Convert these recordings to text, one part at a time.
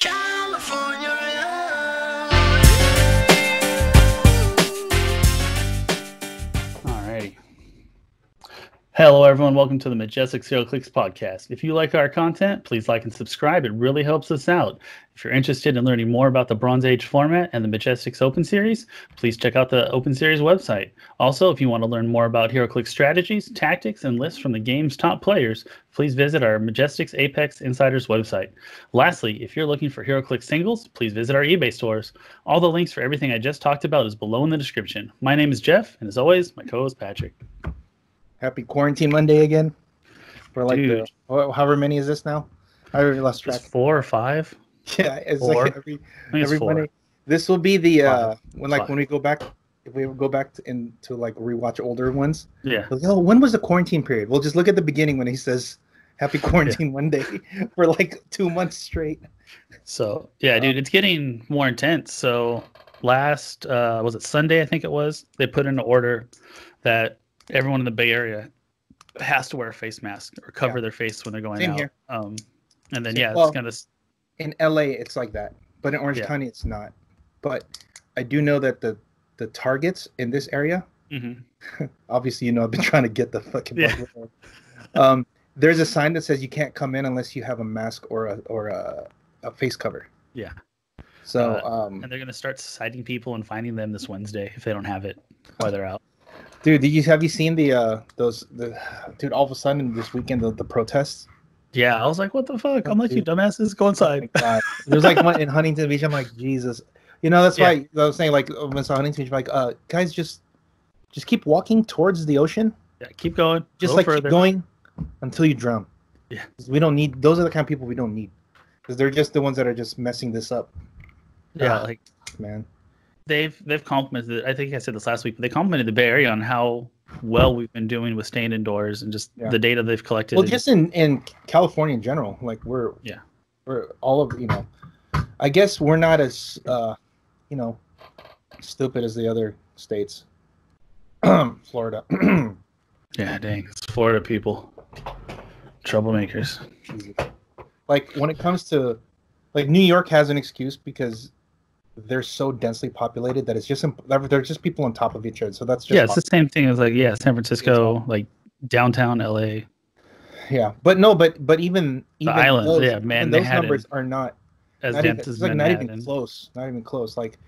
California. Alrighty. Hello, everyone. Welcome to the Majestix Heroclix podcast. If you like our content, please like and subscribe. It really helps us out. If you're interested in learning more about the Bronze Age format and the Majestix Open Series, please check out the Open Series website. Also, if you want to learn more about Heroclix strategies, tactics, and lists from the game's top players, please visit our Majestix Apex Insiders website. Lastly, if you're looking for Heroclix singles, please visit our eBay stores. All the links for everything I just talked about is below in the description. My name is Jeff, and as always, my co-host Patrick. Happy Quarantine Monday again. For like Dude. however many is this now? I already lost track. It's 4 or 5. Yeah, it's Four. like I think every it's 4. Monday. This will be the Five. when we go back, if we go back to like rewatch older ones. Yeah. Like, oh, when was the quarantine period? We'll just look at the beginning when he says Happy Quarantine Monday for like 2 months straight. So, yeah, dude, it's getting more intense. So, last, was it Sunday, I think it was, they put in an order that everyone in the Bay Area has to wear a face mask or cover their face when they're going Same out. here. And then, Well, it's kind of... In LA, it's like that, but in Orange County, it's not. But I do know that the targets in this area, obviously, I've been trying to get the fucking there's a sign that says you can't come in unless you have a mask or a face cover. Yeah. So and they're going to start citing people and finding them this Wednesday if they don't have it while they're out. dude, have you seen dude, all of a sudden this weekend the protests? Yeah, I was like, what the fuck? I'm like, you dumbasses, go inside. Oh my God. There's like one in Huntington Beach. I'm like, Jesus. That's why I was saying, like, when I saw Huntington Beach, like, guys, just keep walking towards the ocean. Yeah, keep going. Just go like further. keep going until you drown. Yeah. We don't need, those are the kind of people we don't need. Because they're just the ones that are just messing this up. Yeah, like, man. They've complimented, I think I said this last week, but they complimented the Bay Area on how well we've been doing with staying indoors and just the data they've collected. Well, just in California in general, like we're all of, I guess we're not as, stupid as the other states. Florida. Yeah, dang. It's Florida people. Troublemakers. Like when it comes to, like New York has an excuse because they're so densely populated that it's just they're just people on top of each other. So that's just it's the same thing as like San Francisco, like downtown LA. Yeah, but even the islands, those, man, those numbers are not as not dense even, as like not even close. Not even close. Like,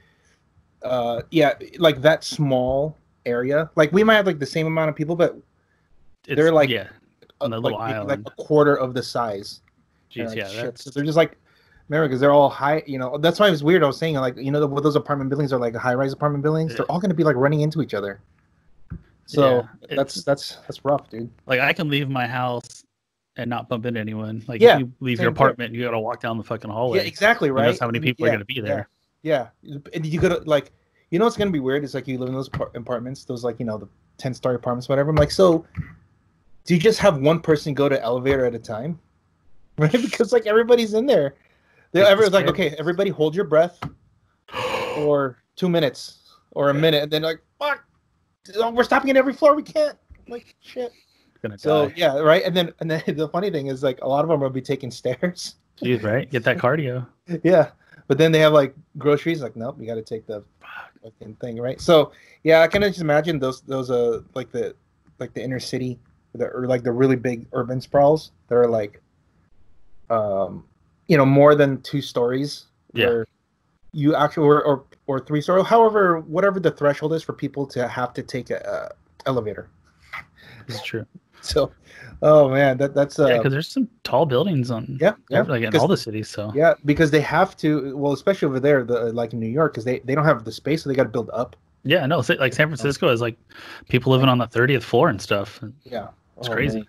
like that small area. Like we might have like the same amount of people, but they're like on the little island, like a quarter of the size. Jeez, So they're just like. Remember, because they're all high, that's why it was weird. I was saying, like, those apartment buildings are like high-rise apartment buildings. They're all going to be like running into each other. So that's rough, dude. Like I can leave my house and not bump into anyone. Like if you leave your apartment, you got to walk down the fucking hallway. Yeah, exactly, right. That's how many people are going to be there. Yeah, and you gotta like, what's going to be weird is like you live in those apartments, those like the 10-story apartments, whatever. I'm like, so do you just have one person go to elevator at a time, right? Because like everybody's in there. They're like, okay, everybody hold your breath for 2 minutes or a minute, and then like, fuck, we're stopping at every floor we can't. Like, shit. So die. Yeah, right. And then the funny thing is like a lot of them will be taking stairs. Jeez, right? Get that cardio. Yeah, but then they have like groceries. Like, nope, you got to take the fucking thing, right? So yeah, I can just imagine those like the inner city or like the really big urban sprawls that are like more than 2 stories. Yeah. You actually or 3 stories, however, whatever the threshold is for people to have to take a elevator. This is true. So, oh man, that's because there's some tall buildings on like in all the cities. So yeah, because they have to. Well, especially over there, like in New York, because they don't have the space, so they got to build up. Yeah, no, like San Francisco is like people living on the 30th floor and stuff. Yeah, it's crazy.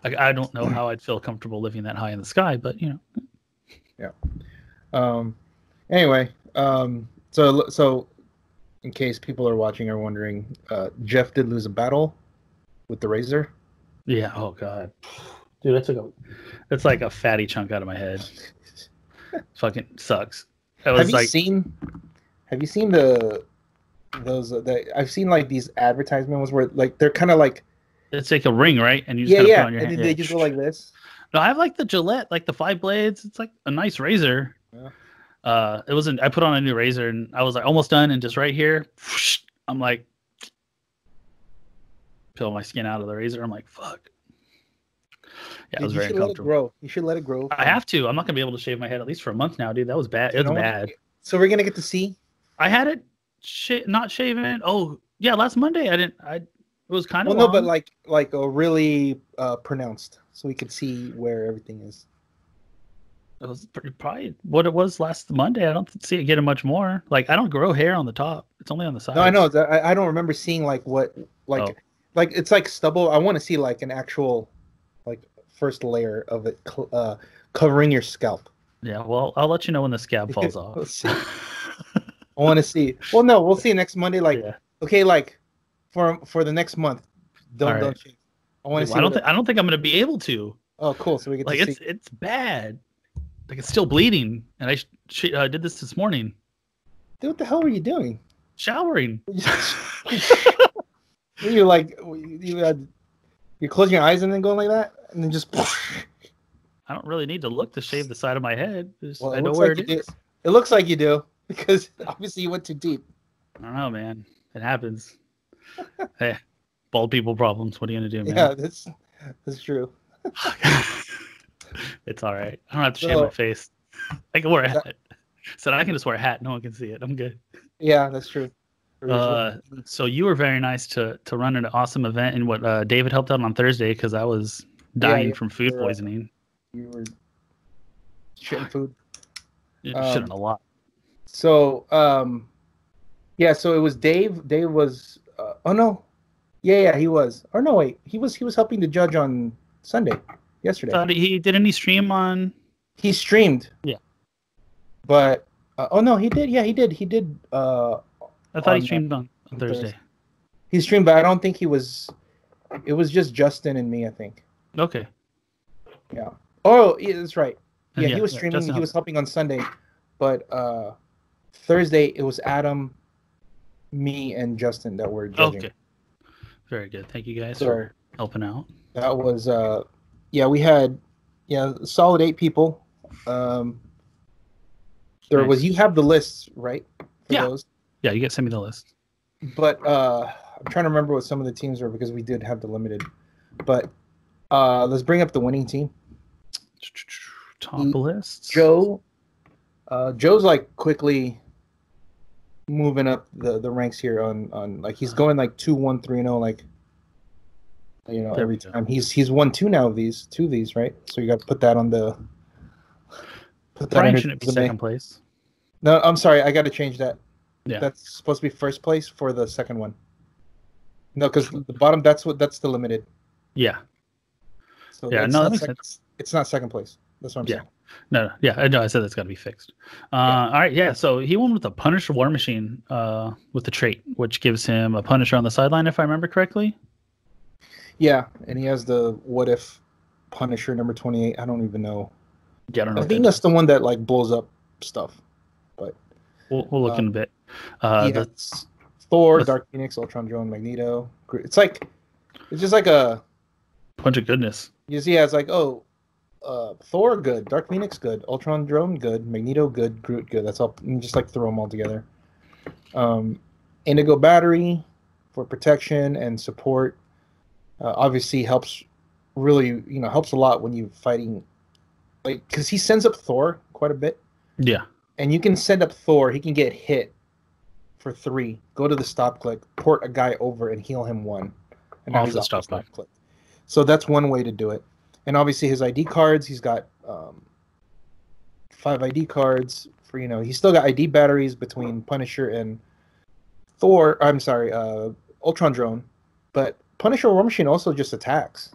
I don't know how I'd feel comfortable living that high in the sky, but Yeah. Anyway, so in case people are watching are wondering, Jeff did lose a battle with the Razor. Yeah. Oh God, dude, that's like a fatty chunk out of my head. Fucking sucks. Have you seen those? I've seen like these advertisement ones where like they're kind of like it's like a ring, right? And you just put it on your hand. They just go like this. No, I have like the Gillette, like the 5 blades. It's like a nice razor. Yeah. It wasn't. I put on a new razor and I was like almost done, and just right here, whoosh, I'm like, peel my skin out of the razor. I'm like, fuck. Yeah, it was very uncomfortable. Grow. You should let it grow. I have to. I'm not gonna be able to shave my head at least for a month now, dude. That was bad. It was bad. So we're gonna get to see. I had it not shaven. Oh yeah, last Monday I didn't. It was kind of no, but like a really pronounced, so we could see where everything is. It was probably what it was last Monday. I don't see it getting much more. Like I don't grow hair on the top. It's only on the sides. No, I know. I don't remember seeing like it's like stubble. I want to see like an actual like first layer of it covering your scalp. Yeah, well, I'll let you know when the scab falls off. Let's see. I want to see. Well, no, we'll see next Monday. Like, okay, like for the next month, don't shave. I want to see. I don't think I'm gonna be able to. Oh, cool. So we get like to see. It's bad. Like it's still bleeding, and I did this morning. Dude, what the hell were you doing? Showering. You like you close your eyes and then go like that, and then just. I don't really need to look to shave the side of my head. I know where it is. It looks like you do because obviously you went too deep. I don't know, man. It happens. Hey, bald people problems. What are you gonna do, man? Yeah, that's true. It's all right. I don't have to shave my face. I can wear a hat. So I can just wear a hat. No one can see it. I'm good. Yeah, that's true. So you were very nice to run an awesome event, and what David helped out on Thursday because I was dying from food poisoning. You were shitting food. Shitting a lot. So so it was Dave. Dave was oh no, yeah, he was. Or no, wait, he was helping the judge on Sunday. Yesterday. He did any stream on? He streamed. Yeah. But oh no, he did. Yeah, he did. He did. I thought he streamed on Thursday. He streamed, but I don't think he was. It was just Justin and me, I think. Okay. Yeah. Oh, yeah, that's right. Yeah, he was streaming. He was helping on Sunday, but Thursday it was Adam, me, and Justin that were judging. Okay. Very good. Thank you guys for helping out. That was we had solid 8 people. There was you have the lists, right? For those? Yeah, you guys send me the list. But I'm trying to remember what some of the teams were because we did have the limited. But let's bring up the winning team. Top lists. Joe's like quickly moving up the ranks here on like he's going like 2-1-3-0 like every time. He's won 2 of these, right? So you got to put that on the. Brian shouldn't be second place. No, I'm sorry. I got to change that. Yeah, that's supposed to be first place for the second one. No, because the bottom that's the limited. Yeah. So that makes sense. It's not second place. That's what I'm saying. No, I said that's got to be fixed. All right, yeah. So he won with the Punisher War Machine with the trait, which gives him a Punisher on the sideline, if I remember correctly. Yeah, and he has the What If Punisher number 28. I don't even know. Yeah, I don't know. I think that's the one that like blows up stuff. But we'll look in a bit. That's Thor, Dark Phoenix, Ultron Drone, Magneto. It's just like a bunch of goodness. You see, it's like Thor good, Dark Phoenix good, Ultron Drone good, Magneto good, Groot good. That's all. You just like throw them all together. Indigo Battery for protection and support. Obviously helps really helps a lot when you're fighting, like because he sends up Thor quite a bit. Yeah, and you can send up Thor. He can get hit for 3. Go to the stop click, port a guy over, and heal him 1. And now he's off the stop click. So that's one way to do it. And obviously his ID cards. He's got 5 ID cards for He's still got ID batteries between Punisher and Thor. I'm sorry, Ultron Drone, but Punisher War Machine also just attacks.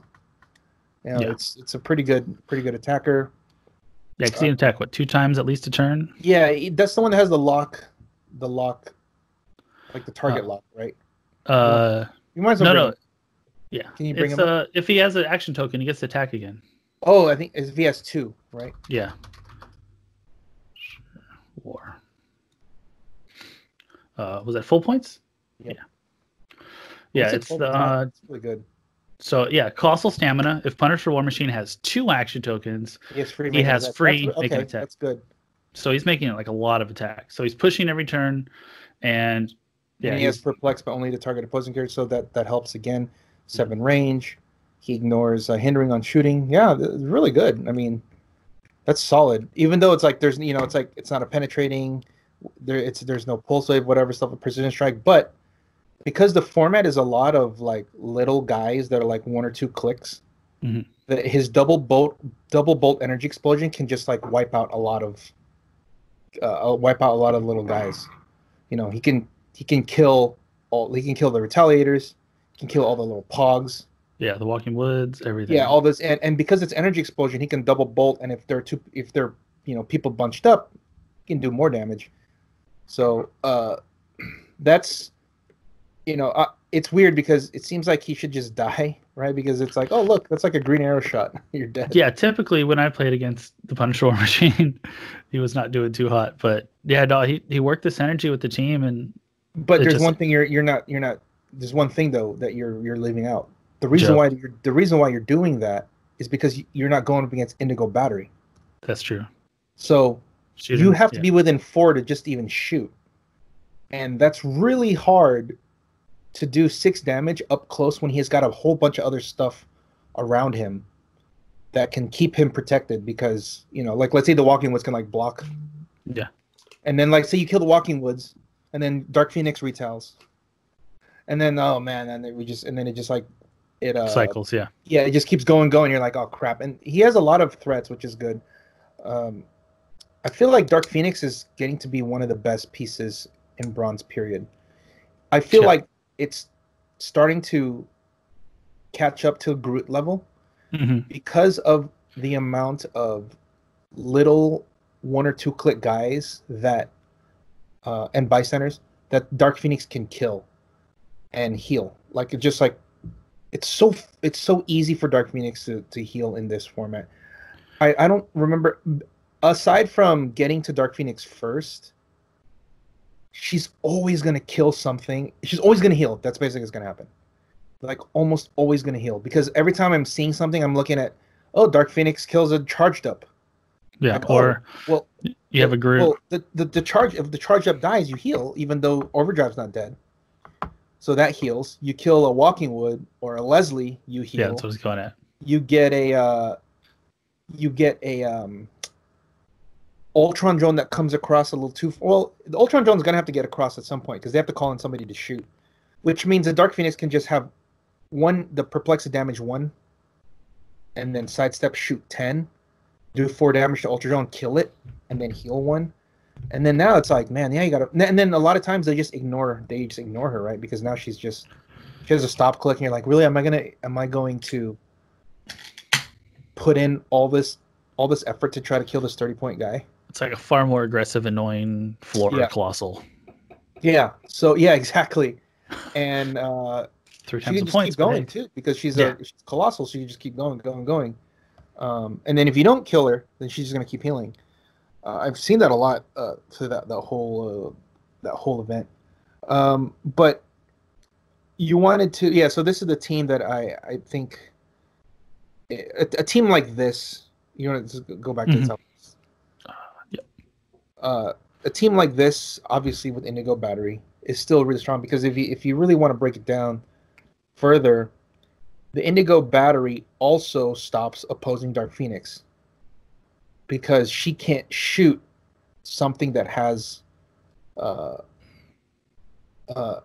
It's a pretty good attacker. Yeah, because he can attack 2 times at least a turn. Yeah, that's the one that has the lock, like the target lock, right? You might as well. No. Yeah. Can you bring him up? If he has an action token, he gets to attack again. Oh, I think if he has 2, right? Yeah. War. Was that full points? Yeah. Yeah, it's really good. So yeah, colossal stamina. If Punisher War Machine has 2 action tokens, he has free. Okay, that's good. So he's making like a lot of attacks. So he's pushing every turn, and And he has perplex, but only to target opposing characters, so that helps again. 7 range. He ignores hindering on shooting. Yeah, it's really good. I mean, that's solid. Even though it's like there's it's like it's not a penetrating. There's no pulse wave, whatever stuff, a precision strike, but because the format is a lot of like little guys that are like 1 or 2 clicks, that his double bolt energy explosion can just like wipe out a lot of little guys. He can kill he can kill the retaliators, he can kill all the little pogs. Yeah, the walking woods, everything. Yeah, all this, and because it's energy explosion, he can double bolt, and if they're people bunched up, he can do more damage. So that's it's weird because it seems like he should just die, right? Because it's like, oh look, that's like a green arrow shot. You're dead. Yeah, typically when I played against the Punisher War Machine, he was not doing too hot. But yeah, no, he worked this energy with the team, but there's one thing you're not. There's one thing though that you're leaving out. The reason why you're doing that is because you're not going up against Indigo Battery. That's true. So you have to be within 4 to just even shoot, and that's really hard to do 6 damage up close when he has got a whole bunch of other stuff around him that can keep him protected. Because like let's say the Walking Woods can like block, and then like say you kill the Walking Woods, and then Dark Phoenix retals, and then and then it just like it cycles. Yeah, it just keeps going. You're like, oh crap. And he has a lot of threats, which is good. I feel like Dark Phoenix is getting to be one of the best pieces in Bronze period. I feel like it's starting to catch up to Groot level because of the amount of little 1 or 2 click guys that and bystanders that Dark Phoenix can kill and heal. Like it's so easy for Dark Phoenix to heal in this format. I don't remember, aside from getting to Dark Phoenix first, she's always going to kill something. She's always going to heal. That's basically what's going to happen. Like almost always going to heal, because every time I'm seeing something, I'm looking at, Dark Phoenix kills a charged up. Yeah, like, you have a group. Well, if the charged up dies, you heal, even though Overdrive's not dead. So that heals. You kill a Walking Wood or a Leslie, you heal. Yeah, that's what I was going at. You get a Ultron drone that comes across a little too... Well, the Ultron drone's going to have to get across at some point because they have to call in somebody to shoot. Which means the Dark Phoenix can just have the perplexity damage 1, and then sidestep shoot 10, do 4 damage to Ultra Drone, kill it, and then heal 1. And then now it's like, man, you gotta... And then a lot of times they just ignore her, right? Because now she has a stop click, and you're like, really, am I going to put in all this effort to try to kill this 30-point guy? It's like a far more aggressive, annoying Flora Colossal. Yeah. So yeah, exactly. And 3 times she can the just points keep going too, because she's colossal. So you just keep going. And then if you don't kill her, then she's just gonna keep healing. I've seen that a lot through that whole event. But you wanted to, so this is the team that I think a team like this. You want to go back to the top. A team like this, obviously with Indigo Battery, is still really strong, because if you really want to break it down further, the Indigo Battery also stops opposing Dark Phoenix, because she can't shoot something that has a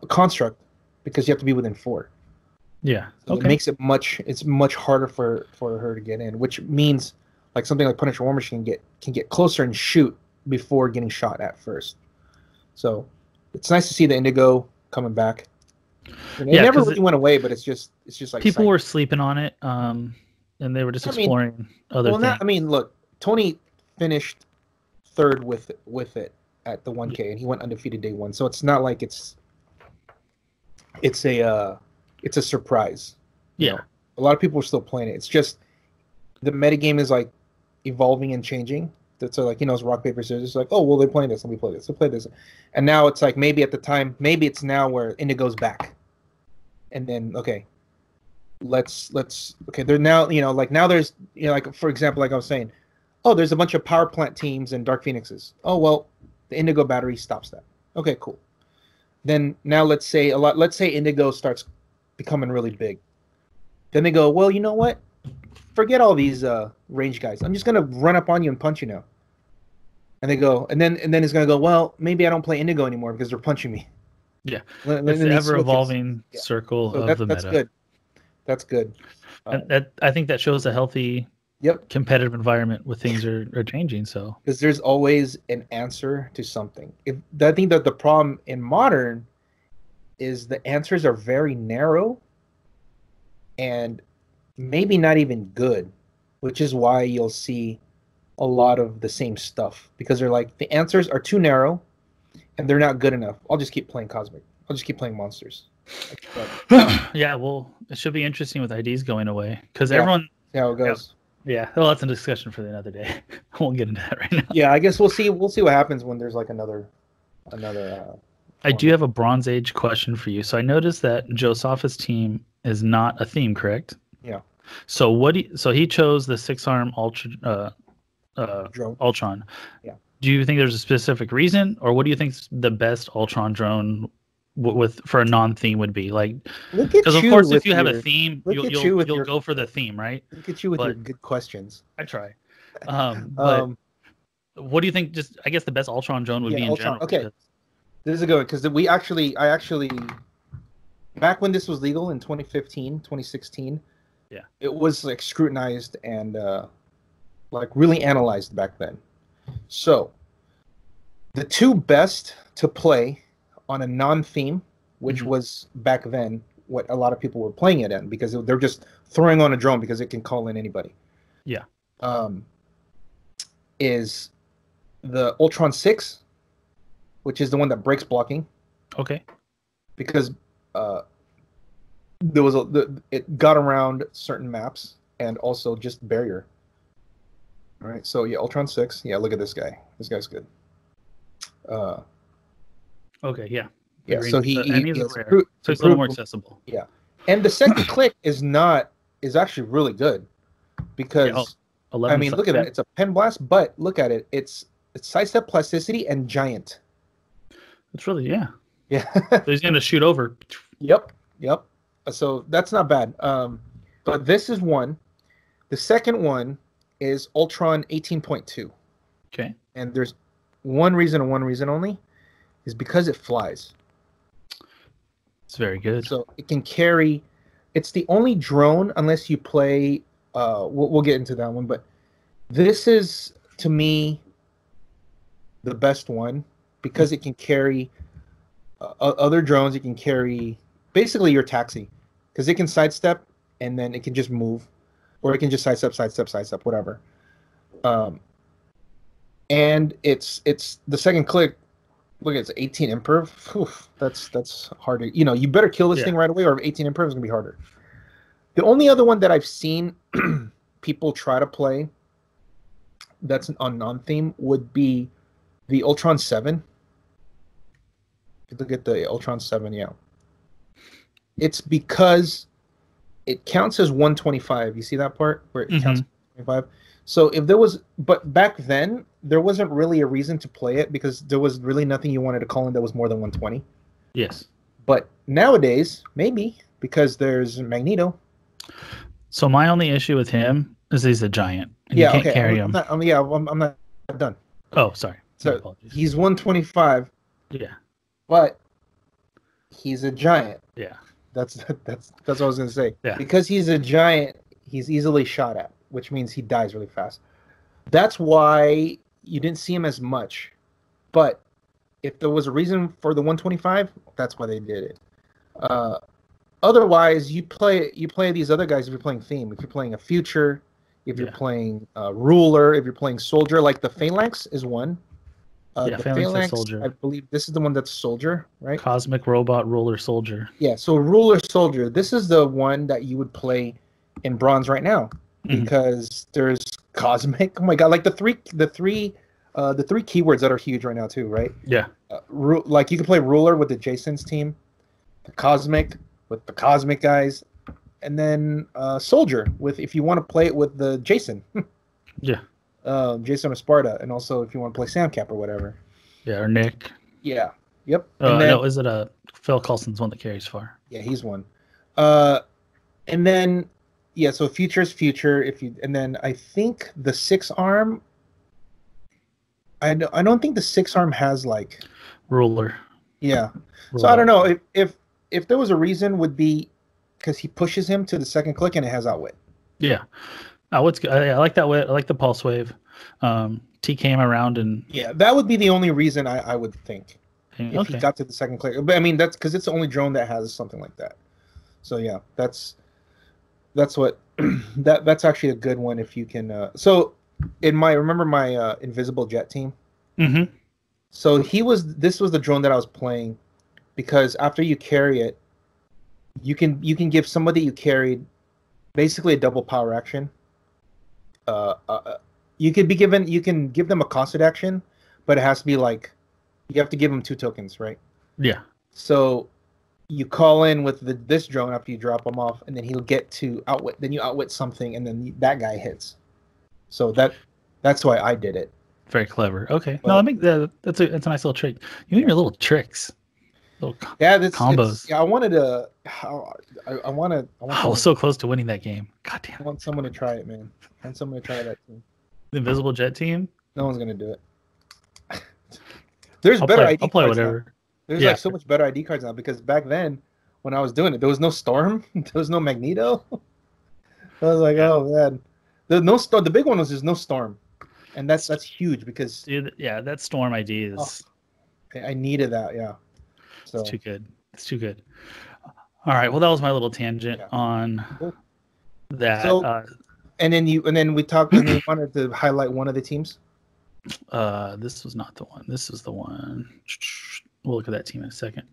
construct, because you have to be within 4. Yeah, so it makes it much harder for her to get in, which means like something like Punisher War Machine can get closer and shoot before getting shot at first. So it's nice to see the Indigo coming back. And it never really went away, but it's just like people were sleeping on it, and they were just exploring other things. Look, Tony finished 3rd with it at the 1K, and he went undefeated day 1. So it's not like it's a surprise. Yeah, a lot of people are still playing it. It's just the metagame is like evolving and changing. That's like, it's rock paper scissors. It's like, oh well, they're playing this, let me play this. They'll play this, and now it's like maybe it's now where Indigo's back, and then let's they're now like now there's like, for example, like I was saying, oh, there's a bunch of power plant teams and Dark Phoenixes. Oh well, the Indigo battery stops that. Okay, cool. Then now let's say Indigo starts becoming really big. Then they go, well, you know what? Forget all these range guys. I'm just gonna run up on you and punch you now. And they go, and then it's gonna go, well, maybe I don't play Indigo anymore because they're punching me. Yeah, it's the ever-evolving circle of the meta. That's good. That's good. I think that shows a healthy competitive environment where things are changing. So because there's always an answer to something. I think that the problem in Modern is the answers are very narrow and maybe not even good, which is why you'll see a lot of the same stuff because they're like the answers are too narrow and they're not good enough. I'll just keep playing Cosmic. I'll just keep playing monsters. Yeah, well, it should be interesting with IDs going away because everyone. See how it goes. Yeah, well, that's a discussion for another day. I won't get into that right now. Yeah, I guess we'll see. We'll see what happens when there's like another. I do have a Bronze Age question for you. So I noticed that Joe Sofa's team is not a theme, correct? Yeah. So so he chose the 6-arm Ultron. Yeah. Do you think there's a specific reason, or what do you think the best Ultron drone for a non-theme would be? Like, because of course, if you have a theme, you'll go for the theme, right? Look at you with your good questions. I try. But what do you think? Just I guess the best Ultron drone would be in Ultron. general. Okay, this is a good one because I actually back when this was legal in 2015, 2016. Yeah, it was like scrutinized and like really analyzed back then. So the two best to play on a non-theme, which was back then what a lot of people were playing it in because they're just throwing on a drone because it can call in anybody. Yeah. Is the Ultron 6, which is the one that breaks blocking. Okay. Because there was it got around certain maps and also just barrier. All right, so yeah, Ultron 6. Yeah, look at this guy. This guy's good. Okay, yeah. Yeah, so he's a little more accessible. Yeah. And the second click is actually really good because I mean, look at that. It's a pen blast, but look at it. It's sidestep, plasticity, and giant. It's really yeah. So he's gonna shoot over. Yep. So that's not bad. But this is one. The second one is Ultron 18.2. Okay. And there's one reason and one reason only, is because it flies. It's very good. So it can carry. It's the only drone unless you play. We'll get into that one, but this is to me the best one because it can carry other drones. It can carry basically your taxi because it can sidestep and then it can just move, or it can just sidestep, whatever. And it's the second click. Look, it's 18 imperv. Oof, that's hard to, you better kill this thing right away, or 18 imperv is gonna be harder. The only other one that I've seen people try to play that's on non-theme would be the Ultron 7. Look at the Ultron 7, yeah. It's because it counts as 125. You see that part where it counts as 125? So if there was, but back then there wasn't really a reason to play it because there was really nothing you wanted to call in that was more than 120. Yes. But nowadays, maybe because there's Magneto. So my only issue with him is he's a giant. And you can't carry him. I'm not done. Oh, sorry. So he's 125. Yeah. But he's a giant. Yeah. That's what I was gonna say. Yeah. Because he's a giant, he's easily shot at, which means he dies really fast. That's why you didn't see him as much. But if there was a reason for the 125, that's why they did it. Otherwise, you play these other guys if you're playing theme. If you're playing a future, if you're playing ruler, if you're playing soldier, like the Phalanx is one. The Phalanx, soldier. I believe this is the one that's soldier, right? Cosmic robot ruler soldier. Yeah, so ruler soldier. This is the one that you would play in bronze right now because there's cosmic. Oh my god, like the three keywords that are huge right now too, right? Yeah. Like you can play ruler with the Jason's team, the cosmic with the cosmic guys, and then soldier with if you want to play it with the Jason. Yeah. Jason or Sparta, and also if you want to play Sam Cap or whatever. Yeah, or Nick. Yeah. Yep. And then no, is it Phil Coulson's one that carries far? yeah, he's one. And then yeah, so future is future. And then I think the 6-arm. I don't think the 6-arm has like ruler. Yeah. Ruler. So I don't know if there was a reason, would be because he pushes him to the second click and it has outwit. Yeah. Outwit's good. I like that wit. I like the pulse wave. T came around and yeah, that would be the only reason I would think if he got to the second click. But I mean that's because it's the only drone that has something like that. So yeah, that's what that's actually a good one if you can. So remember my invisible jet team. Mm-hmm. So this was the drone that I was playing, because after you carry it, you can give somebody you carried basically a double power action. You can give them a costed action, but it has to be like you have to give them 2 tokens, right? Yeah. So you call in with this drone after you drop him off, and then he'll get to outwit. Then you outwit something, and then that guy hits. So that's why I did it. Very clever. Okay. But, no, that's a nice little trick. You need your little tricks. Combos. Yeah, I wanted to. I want. I was so close to winning that game. God damn it. I want someone to try it, man. I want someone to try that team. The invisible jet team. No one's gonna do it. There's better ID cards. I'll play whatever. Now. There's like so much better ID cards now, because back then when I was doing it, there was no Storm, there was no Magneto. I was like, oh man, the big one was there's no Storm, and that's huge because that Storm ID is. I needed that. Yeah. So. It's too good. It's too good. All right. Well, that was my little tangent on that. So, and then we talked. And we wanted to highlight one of the teams. This was not the one. This was the one. We'll look at that team in a second.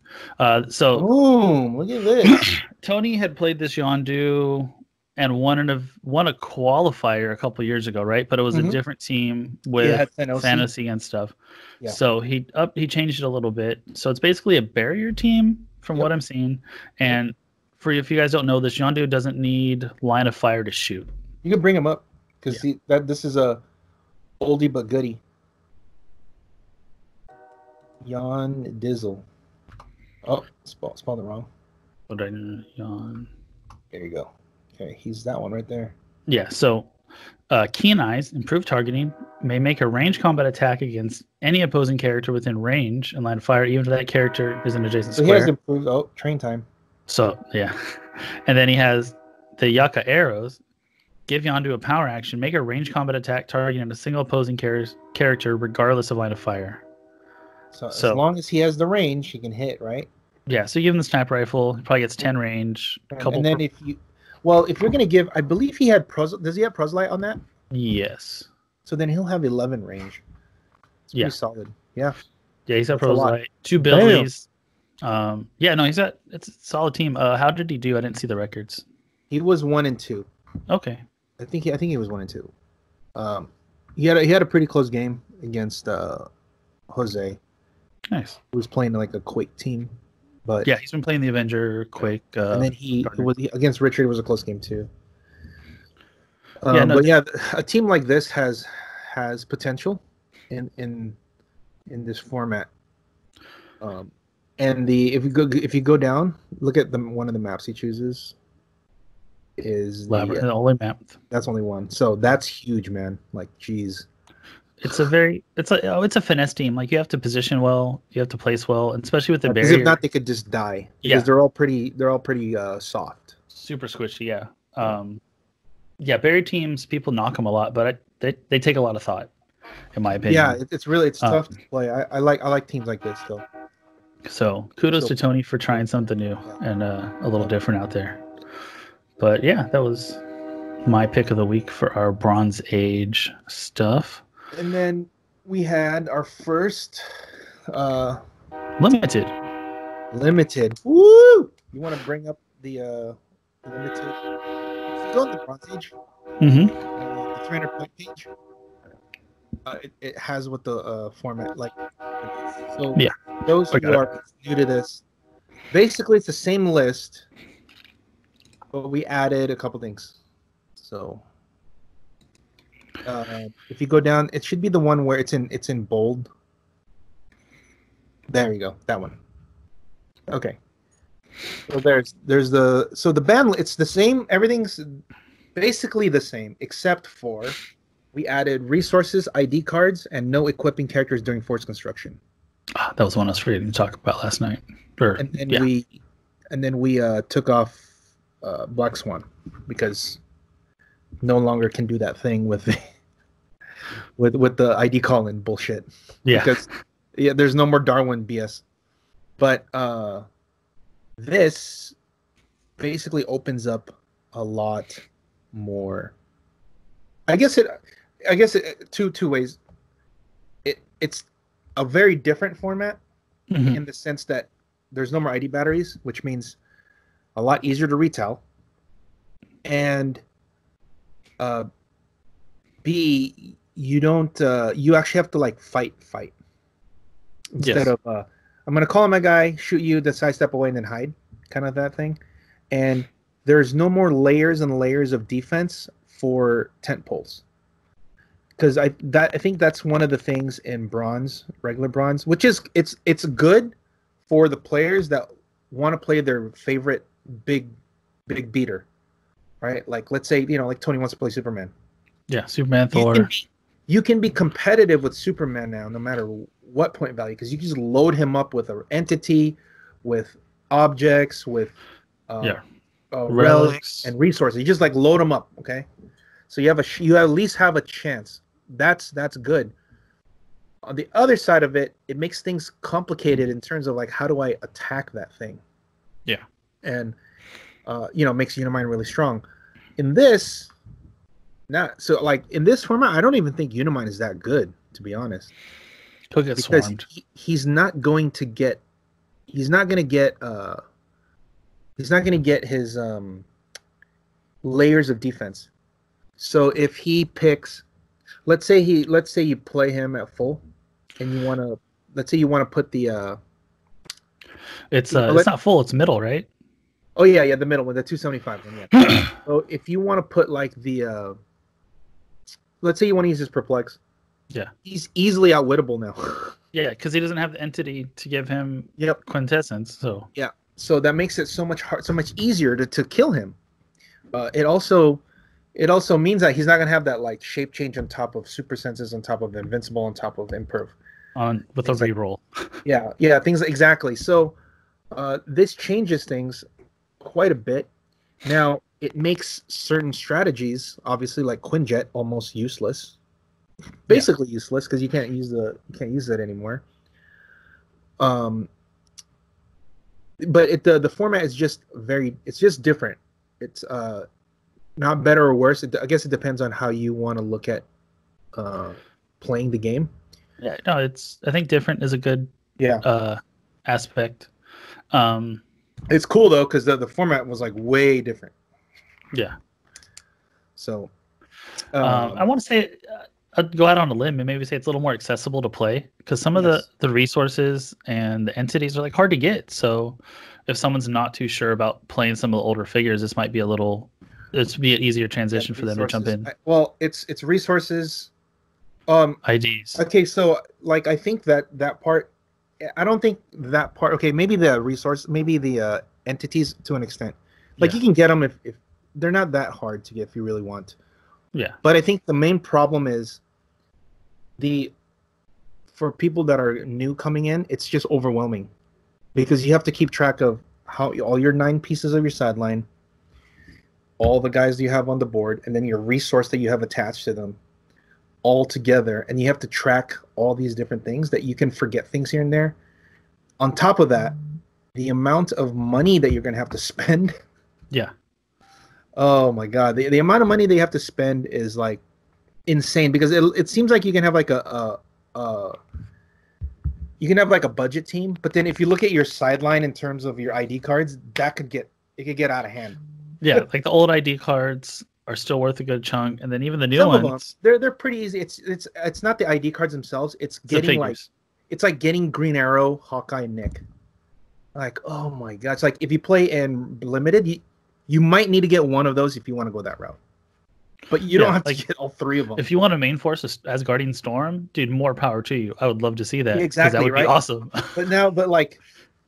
So, boom! Look at this. Tony had played this Yondu and won a qualifier a couple years ago, right? But it was a different team with fantasy and stuff. Yeah. So he changed it a little bit. So it's basically a barrier team from what I'm seeing. And if you guys don't know this, Yondu doesn't need line of fire to shoot. You can bring him up because this is a oldie but goodie. Yon Dizzle. Oh, spelled it wrong. What did I do? Yon. There you go. Okay, he's that one right there. Yeah, so Keen Eyes, improved targeting, may make a range combat attack against any opposing character within range and line of fire, even if that character is an adjacent square. So he has improved train time. So, yeah. And then he has the Yaka Arrows. Give Yondu a power action, make a range combat attack targeting a single opposing character regardless of line of fire. So as long as he has the range, he can hit, right? Yeah, so you give him the sniper rifle, he probably gets 10 range. And then if you're going to give, I believe he had, does he have Proselyte on that? Yes. So then he'll have 11 range. It's pretty solid. Yeah. Yeah, he's got Proselyte. 2 Billies. It's a solid team. How did he do? I didn't see the records. He was 1 and 2. Okay. I think he was 1 and 2. He had a pretty close game against Jose. Nice. He was playing like a Quake team, but yeah, he's been playing the Avenger, Quake. And then against Richard, it was a close game too. A team like this has potential in this format. And if you go down, look at one of the maps he chooses. Is the only map. That's only one, so that's huge, man. Like, geez. It's a finesse team. Like, you have to position well, you have to place well, and especially with the barrier. Because if not, they could just die. Because they're all pretty soft. Super squishy, yeah. Barrier teams, people knock them a lot, but they take a lot of thought, in my opinion. Yeah, it's tough to play. I like teams like this though. So kudos to Tony for trying something new and a little different out there. But yeah, that was my pick of the week for our Bronze Age stuff. And then we had our first limited. Woo! You want to bring up the limited? If you go on the Bronze Age, the 300 point page, it has what the format like. So those who are new to this, basically it's the same list, but we added a couple things. So If you go down, it should be the one where it's in bold. There you go, that one. Okay. So there's the band. It's the same. Everything's basically the same, except for we added resources, ID cards, and no equipping characters during force construction. That was one I was forgetting to talk about last night. And then we took off Black Swan because no longer can do that thing with the with the ID call-in bullshit. Yeah. Because there's no more Darwin BS. But this basically opens up a lot more. I guess it two ways. It's a very different format in the sense that there's no more ID batteries, which means a lot easier to retell. And B, you don't you actually have to like fight instead of I'm gonna call on my guy, shoot you, then sidestep away and then hide, kind of that thing. And there's no more layers and layers of defense for tent poles. Because I think that's one of the things in bronze, regular bronze, which is it's good for the players that want to play their favorite big beater, right? Like let's say like Tony wants to play Superman. Yeah, Superman, Thor. You can be competitive with Superman now, no matter what point value, because you can just load him up with an entity, with objects, with relics and resources. You just like load them up, okay? So you at least have a chance. That's good. On the other side of it, it makes things complicated in terms of like how do I attack that thing? Yeah. And makes Unimind really strong. In this, in this format, I don't even think Unimind is that good, to be honest. He'll get swarmed. He's not going to get his layers of defense. So if he picks, let's say you play him at full, and you want to put the it's not full, it's middle, right? Oh yeah, the middle one, the 275 one. Yeah. So if you want to put like the let's say you want to use his perplex. Yeah. He's easily outwittable now. Yeah, because he doesn't have the entity to give him quintessence. So yeah, so that makes it so much easier to kill him. It also means that he's not gonna have that like shape change on top of super senses, on top of invincible, on top of imperv. With a reroll. Yeah, things exactly. So this changes things quite a bit. Now it makes certain strategies, obviously like Quinjet, almost useless. Basically useless because you can't use that anymore. But the format is just it's just different. It's not better or worse. I guess it depends on how you want to look at playing the game. Yeah, no, I think different is a good aspect. It's cool though because the format was like way different. Yeah. So I want to say I'd go out on a limb and maybe say it's a little more accessible to play because some of the resources and the entities are like hard to get. So if someone's not too sure about playing some of the older figures, this might be this would be an easier transition for them to jump in. It's resources. IDs. Okay, so like I think that part, I don't think that part. Okay, maybe the resource, maybe the entities to an extent. Like you can get them if they're not that hard to get if you really want. Yeah. But I think the main problem is for people that are new coming in, it's just overwhelming because you have to keep track of all your 9 pieces of your sideline, all the guys you have on the board, and then your resource that you have attached to them all together. And you have to track all these different things that you can forget things here and there. On top of that, the amount of money that you're going to have to spend. Yeah. Oh my God. The amount of money they have to spend is like insane because it seems like you can have like a budget team, but then if you look at your sideline in terms of your ID cards, it could get out of hand. Yeah, like the old ID cards are still worth a good chunk, and then even the new ones, they're pretty easy. It's not the ID cards themselves, it's getting it's like getting Green Arrow, Hawkeye, Nick. Like, oh my God. It's like if you play in limited, you might need to get one of those if you want to go that route. But you don't Yeah, have to like, get all three of them. if you want to main force Asgardian Storm, dude, more power to you. I would love to see that. Yeah, 'cause exactly, that would be right? awesome. But like,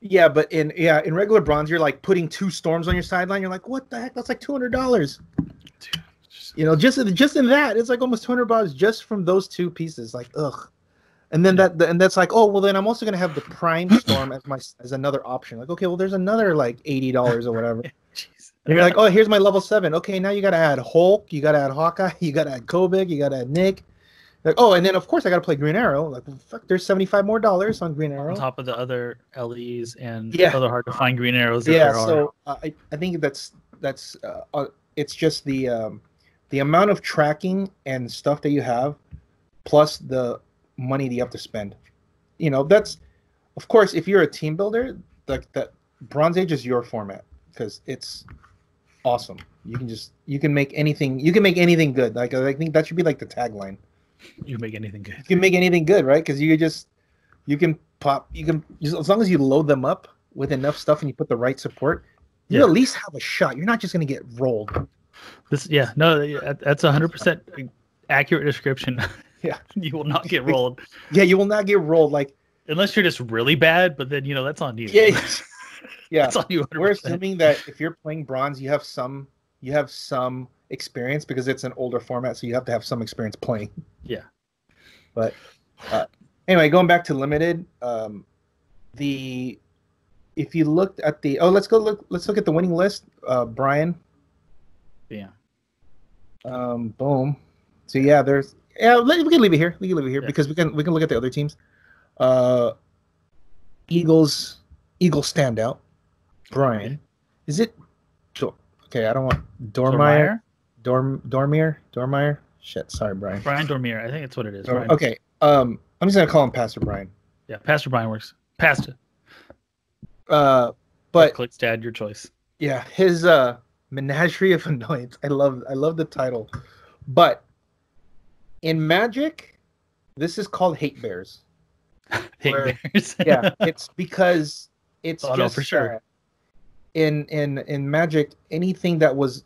yeah, but in regular bronze, you're like putting 2 storms on your sideline. You're like, what the heck? That's like $200. You know, just in that, it's like almost $200 just from those 2 pieces. Like, ugh. And then that's like, oh well, then I'm also gonna have the Prime Storm as another option. Like, okay, well, there's another like $80 or whatever. Jeez. And you're like, oh, here's my level 7. Okay, now you gotta add Hulk, you gotta add Hawkeye, you gotta add Kobik, you gotta add Nick. Like, oh, and then of course I gotta play Green Arrow. Like, well, fuck, there's $75 more on Green Arrow On top of the other LEs and Yeah. other hard to find green arrows. Yeah, There are. so I think that's it's just the amount of tracking and stuff that you have, plus the money that you have to spend. You know, that's of course if you're a team builder, like that Bronze Age is your format because it's awesome. You can make anything good. Like I think that should be like the tagline. You make anything good. You can make anything good, right? Because you can as long as you load them up with enough stuff and you put the right support, you at least have a shot. You're not just gonna get rolled. That's 100% accurate description. Yeah, you will not get rolled. Yeah, you will not get rolled. Like unless you're just really bad, but then that's on you. Yeah, yeah. That's on you. 100%. We're assuming that if you're playing bronze, you have some experience because it's an older format, so you have to have some experience playing. Yeah. But anyway, going back to limited, if you looked at let's look at the winning list, Brian. Yeah. Boom. So yeah, we can leave it here. Because we can look at the other teams. Eagles standout. Brian. Is it? Okay, I don't want Dormier. Dormier. Shit, sorry, Brian. Brian Dormier. I think it's what it is. Okay. I'm just gonna call him Pastor Brian. Yeah, Pastor Brian works. Pastor. But Click's dad, your choice. Yeah, his Menagerie of Annoyance. I love the title. But in Magic, this is called Hate Bears. Bears. Yeah, it's because it's just no, for sure. In Magic, anything that was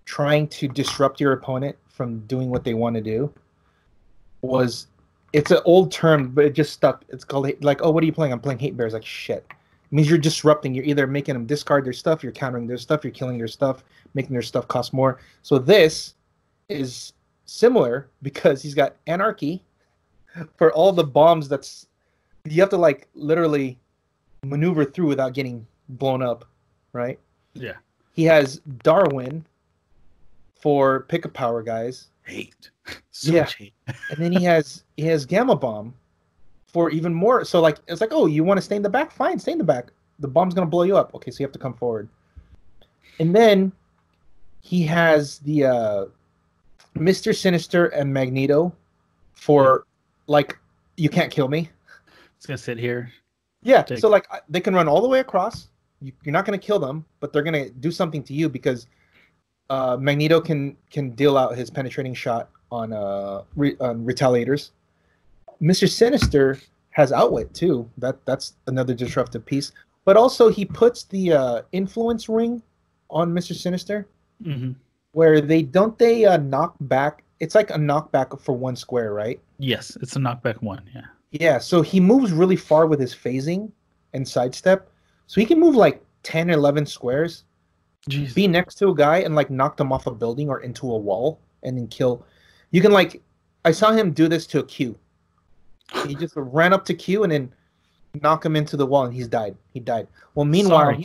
trying to disrupt your opponent from doing what they want to do it's an old term, but it just stuck. It's called like, oh, what are you playing? I'm playing Hate Bears. Like, shit. It means you're disrupting. You're either making them discard their stuff, you're countering their stuff, you're killing their stuff, making their stuff cost more. So this is similar because he's got Anarchy for all the bombs you have to like literally maneuver through without getting blown up, right? Yeah. He has Darwin for pick a power guys. Hate. Much hate. And then he has Gamma Bomb for even more. So like it's like, oh, you want to stay in the back? Fine, stay in the back. The bomb's gonna blow you up. Okay, so you have to come forward. And then he has the Mr. Sinister and Magneto for like, you can't kill me. It's gonna sit here. Yeah, so like they can run all the way across. You're not gonna kill them, but they're gonna do something to you because Magneto can deal out his penetrating shot on retaliators. Mr. Sinister has Outwit too. That's another disruptive piece. But also he puts the influence ring on Mr. Sinister, where they knock back. It's like a knockback for 1 square, right? Yes, it's a knockback 1. Yeah. Yeah. So he moves really far with his phasing and sidestep, so he can move like 10 or 11 squares. Jeez. Be next to a guy and like knock them off a building or into a wall and then kill. You can like, I saw him do this to a Q. He just ran up to Q and then knock him into the wall and he died. Well, meanwhile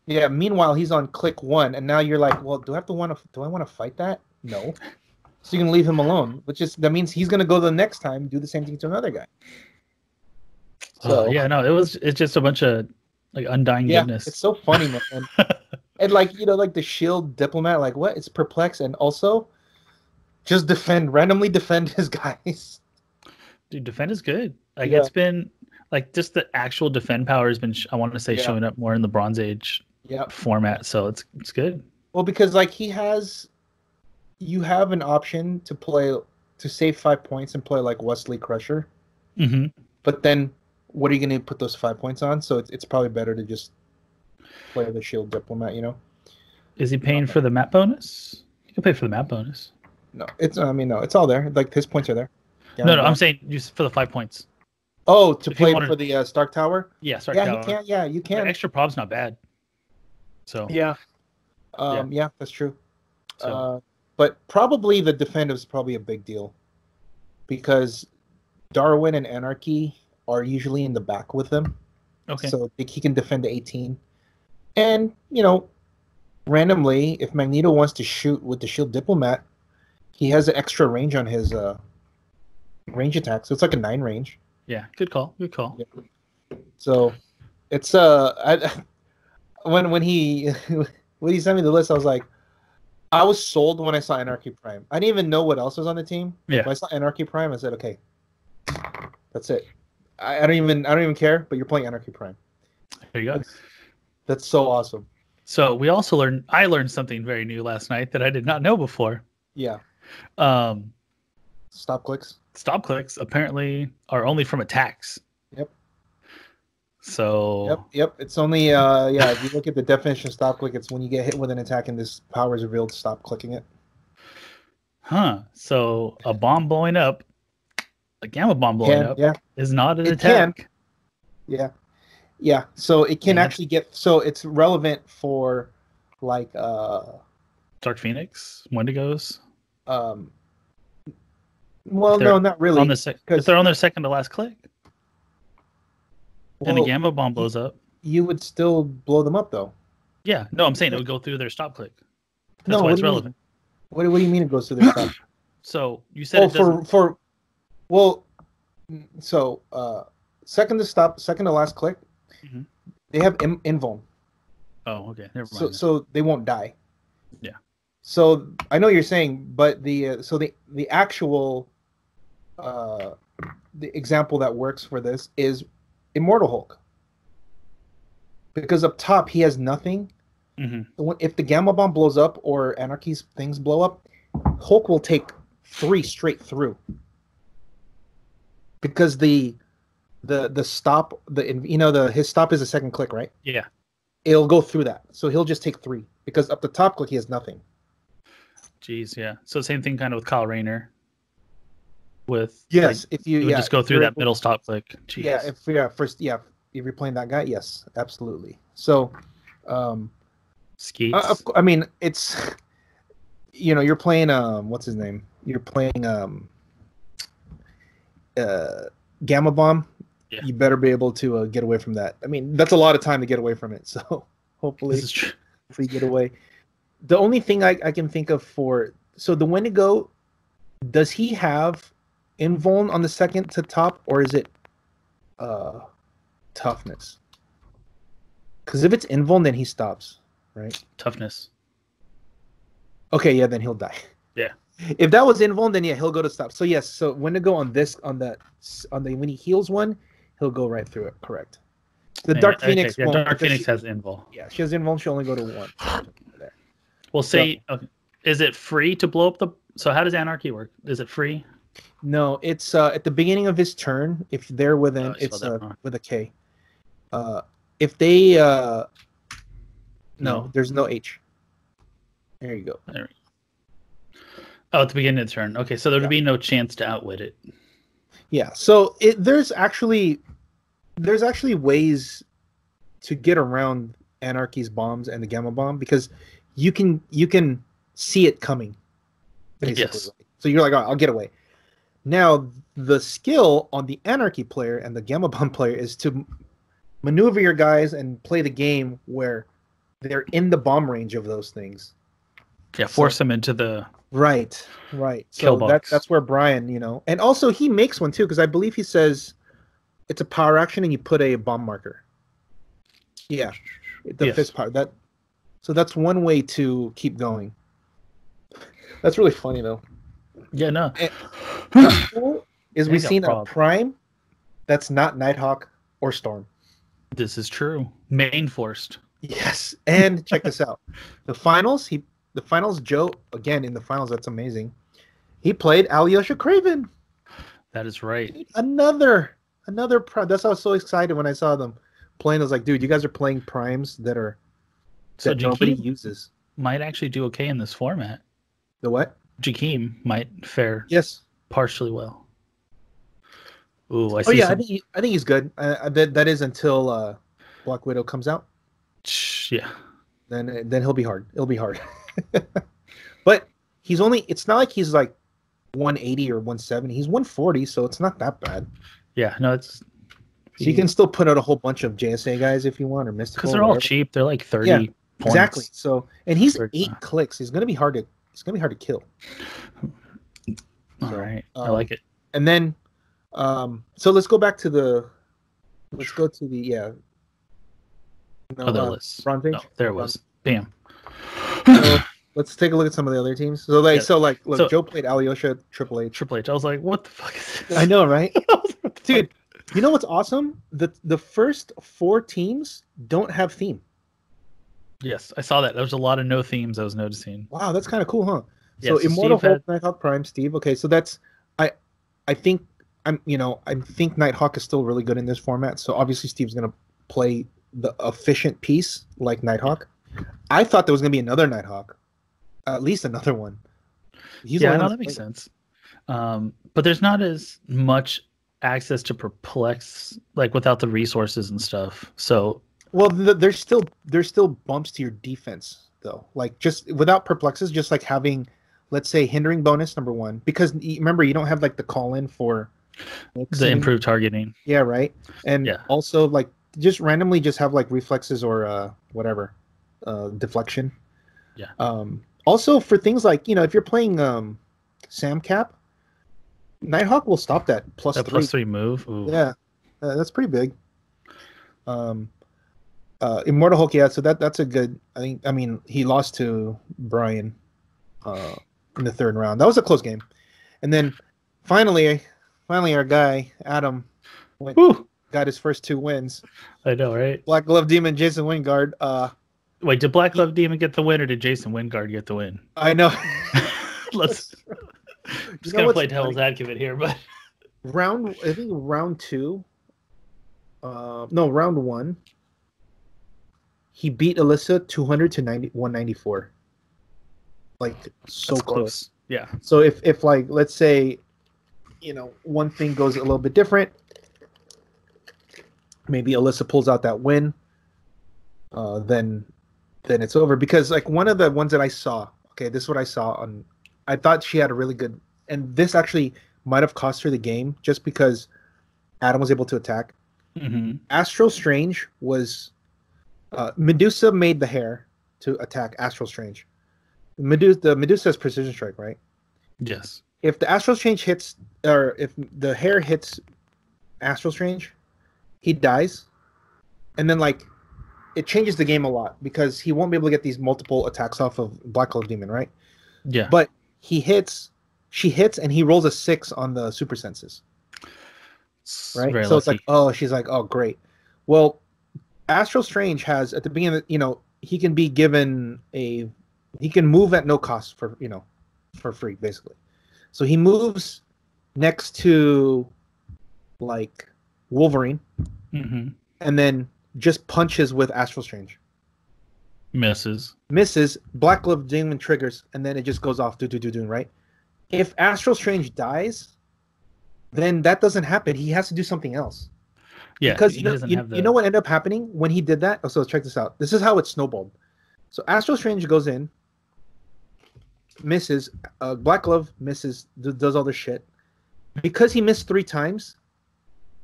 meanwhile he's on click 1 and now you're like, well, do I want to fight that? No. So you can leave him alone, that means he's gonna go the next time do the same thing to another guy. So it's just a bunch of like undying goodness. It's so funny, man. And like, like the shield diplomat, like what? It's perplex and also just randomly defend his guys. Dude, defend is good. Like it's been like just the actual defend power has been, I want to say, showing up more in the Bronze Age format. So it's good. Well, because like you have an option to save 5 points and play like Wesley Crusher. Mm-hmm. But then what are you going to put those 5 points on? So it's probably better to just play the shield diplomat, Is he paying for the map bonus? You can pay for the map bonus. No, it's. I mean, no, it's all there. Like his points are there. No, Gamma I'm bomb. saying just for the 5 points. Oh, to If you play wanted- for the Stark Tower. Yeah, Stark Yeah, Tower. you can. Yeah, you The can. extra prob's not bad. So Yeah. Yeah, that's true. So But probably the defend is probably a big deal because Darwin and Anarchy are usually in the back with him. okay. So he can defend the 18. And, randomly, if Magneto wants to shoot with the Shield Diplomat, he has an extra range on his range attack. So it's like a 9 range. Yeah, good call. Good call. Yeah. So it's when he when he sent me the list, I was sold when I saw Anarchy Prime. I didn't even know what else was on the team. Yeah. When I saw Anarchy Prime, I said, okay, that's it. I don't even care, but you're playing Anarchy Prime. There you go. That's so awesome. So we also I learned something very new last night that I did not know before. Yeah. Stop clicks. Stop clicks apparently are only from attacks. Yep. So Yep. It's only if you look at the definition of stop click, it's when you get hit with an attack and this power is revealed, stop clicking it. So a bomb blowing up, a gamma bomb blowing up, is not an attack. Yeah. So it can actually it's relevant for like Dark Phoenix, Wendigos. Well, no, not really. If they're on their second to last click, and the gamma bomb blows up, you would still blow them up, though. Yeah, no, I'm saying it would go through their stop click. That's why it's relevant. What do you mean it goes through their stop? So you said second to last click, they have invuln. Oh, okay, never mind. So they won't die. Yeah. So I know what you're saying, but the actual the example that works for this is Immortal Hulk, because up top he has nothing. If the gamma bomb blows up or Anarchy's things blow up, Hulk will take 3 straight through, because his stop is a second click, right? Yeah, it'll go through that, so he'll just take 3 because up the top click he has nothing. Jeez, yeah. So same thing kind of with Kyle Rayner. If you just go through that middle stop click. Jeez. If you're playing that guy, yes, absolutely. So, Skeets. I mean, it's you're playing what's his name? You're playing Gamma Bomb. Yeah. You better be able to get away from that. I mean, that's a lot of time to get away from it. So hopefully, this is true. If we get away. The only thing I can think of so the Wendigo, does he have invuln on the second to top, or is it toughness? Because if it's invuln, then he stops, right? Toughness. Okay, yeah, then he'll die. Yeah. If that was invuln, then yeah, he'll go to stop. So yes, so Wendigo when he heals one, he'll go right through it. Correct. The Dark Phoenix. Yeah, Dark Phoenix has invuln. Yeah, she has invuln. She'll only go to 1. There. Well, okay, is it free to blow up the? So how does Anarchy work? Is it free? No, it's at the beginning of his turn. If they're within, it's with a K. If they no, there's no H. There you go. There we go. Oh, at the beginning of the turn. Okay, so there would be no chance to outwit it. Yeah. So there's actually ways to get around Anarchy's bombs and the Gamma Bomb, because you can see it coming, basically. Yes. So you're like, oh, I'll get away. Now the skill on the Anarchy player and the Gamma Bomb player is to maneuver your guys and play the game where they're in the bomb range of those things. Yeah, force them into the right. So that's where Brian, and also he makes one too, because I believe he says it's a power action and you put a bomb marker. Yeah, the fist power. So that's one way to keep going. That's really funny though. Yeah, no. We've seen a Prime that's not Nighthawk or Storm. This is true. Main forced. Yes, and check this out. The finals, Joe, again in the finals, that's amazing. He played Alyosha Craven. That is right. Another Prime. That's why I was so excited when I saw them playing. I was like, dude, you guys are playing Primes that nobody uses. Might actually do okay in this format. The what? Jakeem might fare Yes. partially well. Ooh, I Oh see. yeah, I think he's good. That is until Black Widow comes out. Yeah. Then he'll be hard. It'll be hard. But he's only. It's not like he's like 180 or 170. He's 140, so it's not that bad. Yeah. No, it's. So you can still put out a whole bunch of JSA guys if you want, or Mystical. Because they're all cheap. They're like 30 points. Exactly. So, and he's 8 clicks. He's gonna be hard to kill. All right. I like it. And then, so let's go back to the. Let's go to the No, other list. Bronze Age? Oh, there it was. Bam. So let's take a look at some of the other teams. So look, Joe played Alyosha, Triple H. Triple H. I was like, what the fuck is this? I know, right? Dude, you know what's awesome? The first 4 teams don't have theme. Yes, I saw that. There was a lot of no themes I was noticing. Wow, that's kind of cool, huh? Yeah, so Immortal Steve Hulk, Nighthawk Prime, Steve. Okay, so that's I think I think Nighthawk is still really good in this format. So obviously Steve's gonna play the efficient piece like Nighthawk. I thought there was gonna be another Nighthawk, at least another one. Yeah, no, that makes sense. But there's not as much access to perplex like without the resources and stuff. So well, there's still bumps to your defense though. Like just without perplexes, just like having, let's say, hindering bonus number 1, because remember you don't have like the call in for the improved targeting. Yeah, right. And also like just randomly just have like reflexes or whatever, deflection. Yeah. Also for things like, if you're playing Sam Cap, Nighthawk will stop that +3. +3 move. Ooh. Yeah, that's pretty big. Immortal Hulk, yeah. So that's a good. I mean, he lost to Brian in the 3rd round. That was a close game. And then finally our guy Adam got his first 2 wins. I know, right? Black Glove Demon, Jason Wingard. Wait, did Black Glove Demon get the win, or did Jason Wingard get the win? I know. Let's just gonna play devil's advocate here, but round 2. No, round 1. He beat Alyssa 200 to 194. Like so close. Yeah. So if like let's say, one thing goes a little bit different, maybe Alyssa pulls out that win, then it's over. Because like one of the ones that I saw, okay, this is what I saw I thought she had a really good, and this actually might have cost her the game just because Adam was able to attack. Mm-hmm. Astral Strange was Medusa made the hair to attack Astral Strange. The Medusa has precision strike, right? Yes. If the Astral Strange hits, or if the hair hits Astral Strange, he dies, and then like it changes the game a lot because he won't be able to get these multiple attacks off of Black Glove Demon, right? Yeah. But she hits, and he rolls a 6 on the super senses. Right? So it's like, she's like, oh, great. Well, Astral Strange has at the beginning, he can be given he can move at no cost for free, basically. So he moves next to like Wolverine, and then just punches with Astral Strange. Misses. Black Glove Demon triggers, and then it just goes off. Right? If Astral Strange dies, then that doesn't happen. He has to do something else. Yeah, because you know what ended up happening when he did that? Oh, so check this out. This is how it snowballed. So Astral Strange goes in, misses. Black Glove misses, does all this shit. Because he missed 3 times,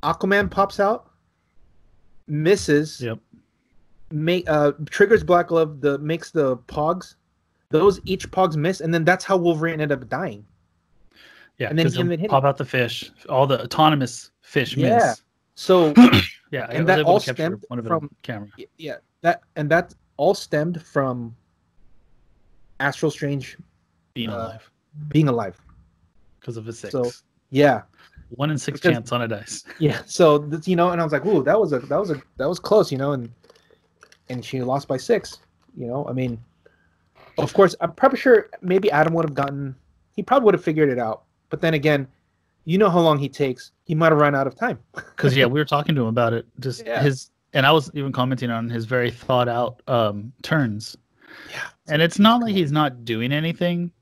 Aquaman pops out, misses. Yep. Triggers Black Glove, makes the pogs. Each pogs miss, and then that's how Wolverine ended up dying. Yeah, and then he'll pop out the fish. All the autonomous fish miss. So yeah, and that all stemmed from camera. Yeah, that all stemmed from Astral Strange being alive. Because of a 6. So yeah, 1 in 6 chance on a dice. Yeah. So and I was like, ooh, that was close, and she lost by 6. I mean, of course, I'm probably sure maybe Adam would have gotten. He probably would have figured it out. But then again, you know how long he takes. He might have run out of time. Because we were talking to him about it. Just and I was even commenting on his very thought out turns. Yeah. And it's not like he's not doing anything.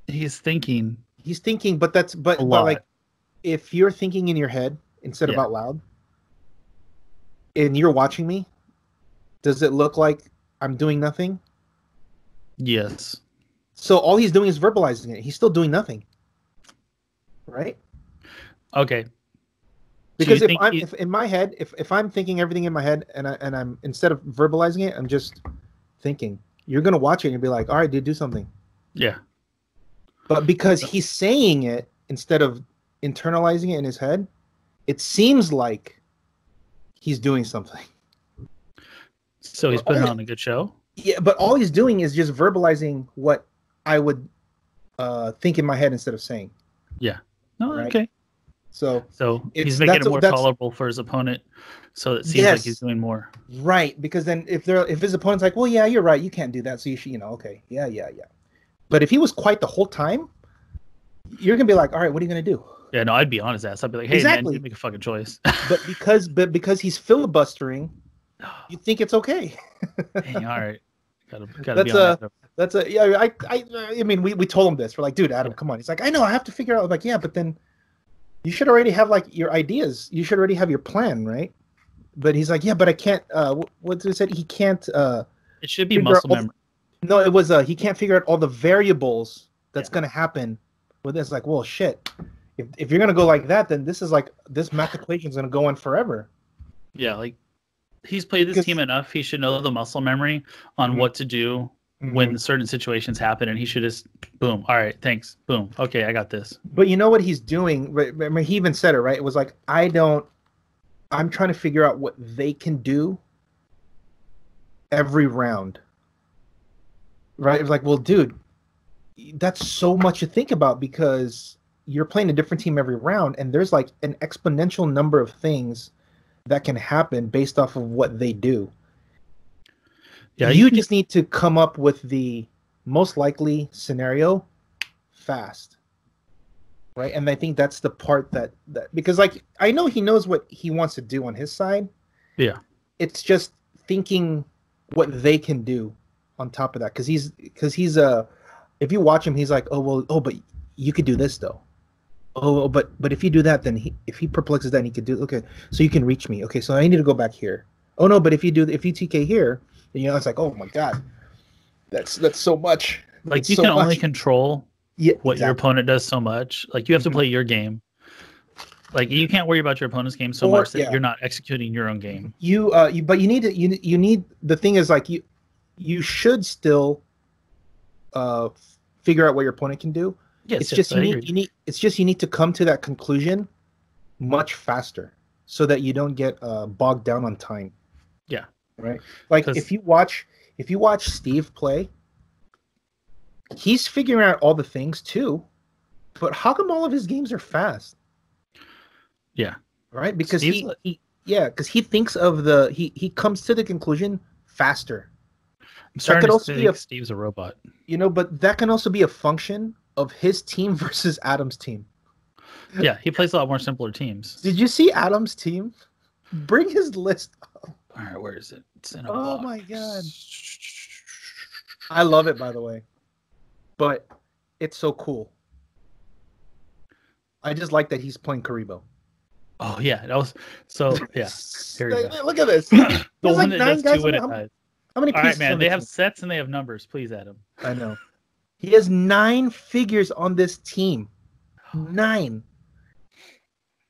He's thinking. He's thinking, but but like, if you're thinking in your head instead of out loud, and you're watching me, does it look like I'm doing nothing? Yes. So all he's doing is verbalizing it. He's still doing nothing, right? Okay. Because if in my head, if I'm thinking everything in my head, and I'm instead of verbalizing it, I'm just thinking, you're gonna watch it and you'll be like, all right, dude, do something. Yeah. But because he's saying it instead of internalizing it in his head, it seems like he's doing something. So he's putting on a good show? Yeah, but all he's doing is just verbalizing what I would think in my head instead of saying. Yeah. No, right? okay. So he's making it more tolerable for his opponent, so it seems like he's doing more. Right, because then if his opponent's like, well, yeah, you're right, you can't do that, so you should, okay, yeah. But if he was quiet the whole time, you're gonna be like, all right, what are you gonna do? Yeah, no, I'd be on his ass. I'd be like, hey, man, you make a fucking choice. but because he's filibustering, you think it's okay. Hey, all right, gotta be on that. That's a yeah. I mean, we told him this. We're like, dude, Adam, come on. He's like, I know, I have to figure out. I'm like, yeah, but then you should already have like your ideas. You should already have your plan, right? But he's like, yeah, but I can't. What did it say? He can't. It should be muscle memory. No, it was. He can't figure out all the variables that's gonna happen with this. Like, well, shit. If you're gonna go like that, then this math equation is gonna go on forever. Yeah, like he's played this team enough. He should know the muscle memory on what to do when certain situations happen, and he should just boom. All right, thanks. Boom. Okay, I got this. But you know what he's doing? Remember, he even said it, right? It was like, I'm trying to figure out what they can do every round. Right? It was like, well, dude, that's so much to think about because you're playing a different team every round, and there's like an exponential number of things that can happen based off of what they do. Yeah, you just need to come up with the most likely scenario fast. Right? And I think that's the part that because like I know he knows what he wants to do on his side. Yeah. It's just thinking what they can do on top of that because he's if you watch him, he's like, but you could do this though. But if you do that, then if he perplexes that, he could do okay. So you can reach me. Okay, so I need to go back here. Oh no, but if you TK here, then, it's like, oh my god, that's so much. Like that's you so can much. only control what your opponent does so much. Like you have to play your game. Like you can't worry about your opponent's game so much that you're not executing your own game. But you need the thing is like you should still figure out what your opponent can do. Yes, it's just you need to come to that conclusion much faster so that you don't get bogged down on time. Yeah. Right. Like if you watch Steve play, he's figuring out all the things too, but how come all of his games are fast? Yeah. Right? Because he thinks of he comes to the conclusion faster. I'm starting to think Steve's a robot. But that can also be a function of his team versus Adam's team. Yeah, he plays a lot more simpler teams. Did you see Adam's team? Bring his list up. All right, where is it? It's in a box. Oh my god. I love it, by the way. But it's so cool. I just like that he's playing Karibo. Oh yeah, that was so yeah. Here we go. Look at this. The one like that 9 does guys. How many pieces? All right, man. They have sets and they have numbers. Please, Adam. I know. He has 9 figures on this team. 9.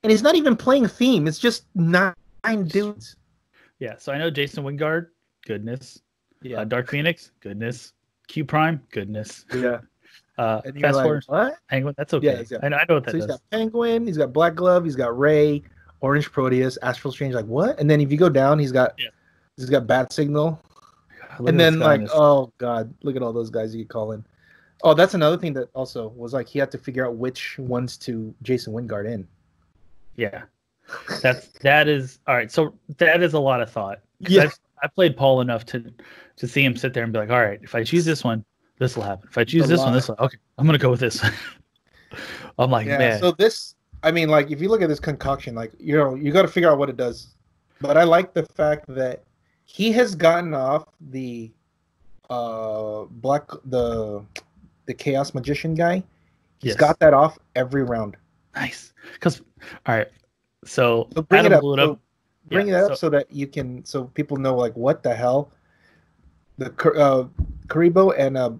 And he's not even playing theme. It's just 9 dudes. Yeah, so I know Jason Wingard, goodness. Yeah. Dark Phoenix, goodness. Q Prime, goodness. Yeah. Fast forward, what? Penguin, that's okay. Yeah, I know what that is. He's got Penguin, he's got Black Glove, he's got Ray, Orange Proteus, Astral Strange, like what? And then if you go down, he's got Bat Signal. And then oh god, look at all those guys you could call in. Oh, that's another thing that also was like he had to figure out which ones to Jason Wingard in. Yeah. That is all right. So that is a lot of thought. Yeah. I played Paul enough to see him sit there and be like, all right, if I choose this one, this will happen. If I choose this one, okay, I'm gonna go with this. I'm like, man. So this, I mean, like if you look at this concoction, like you got to figure out what it does. But I like the fact that he has gotten off the the Chaos Magician guy. He's Yes. got that off every round. Nice. Because all right, so So bring it Adam up. blew it So up. bring Yeah, it up so that you can, so people know like what the hell. The Karibo and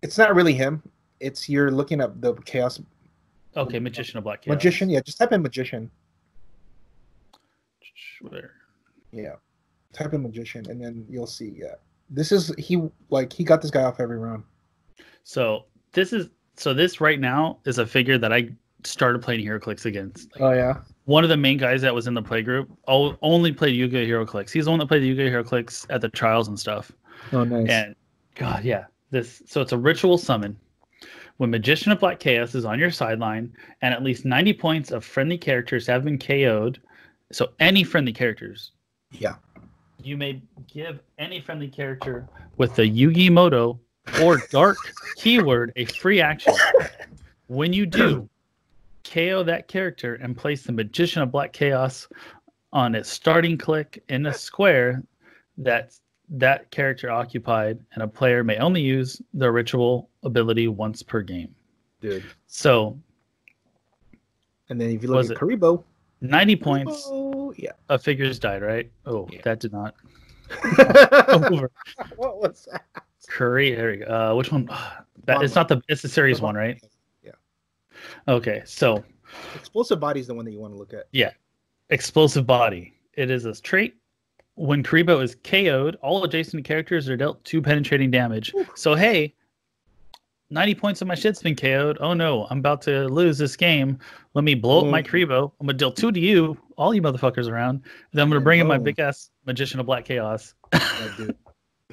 it's not really him. It's you're looking up the Chaos. Okay, Magician of Black Chaos. Magician. Yeah, just type in Magician. Where? Yeah, type in Magician, and then you'll see. Yeah, this is he got this guy off every round. So this right now is a figure that I started playing Heroclix against. Oh yeah. One of the main guys that was in the play group only played Yu-Gi-Oh! Heroclix. He's the one that played the Yu-Gi-Oh! Heroclix at the trials and stuff. Oh nice. And God, yeah. So it's a ritual summon. When Magician of Black Chaos is on your sideline and at least 90 points of friendly characters have been KO'd, so any friendly characters, Yeah. you may give any friendly character with the Yugi Moto or Dark keyword a free action. When you do, KO that character and place the Magician of Black Chaos on its starting click in a square that character occupied, and a player may only use the ritual ability once per game. Dude. So, and then if you look at Karibo, 90 points. Oh yeah. Of figures died, right? Oh, yeah. That did not. What was that? Curry. There we go. Which one? It's not the. It's the series one, right? Yeah. Okay, so Explosive Body is the one that you want to look at. Yeah, Explosive Body. It is a trait. When Karibo is KO'd, all adjacent characters are dealt 2 penetrating damage. Ooh. So hey, 90 points of my shit's been KO'd. Oh no, I'm about to lose this game. Let me blow up my Karibo. I'm gonna deal 2 to you, all you motherfuckers around. Then I'm gonna bring in my big ass Magician of Black Chaos. Yeah,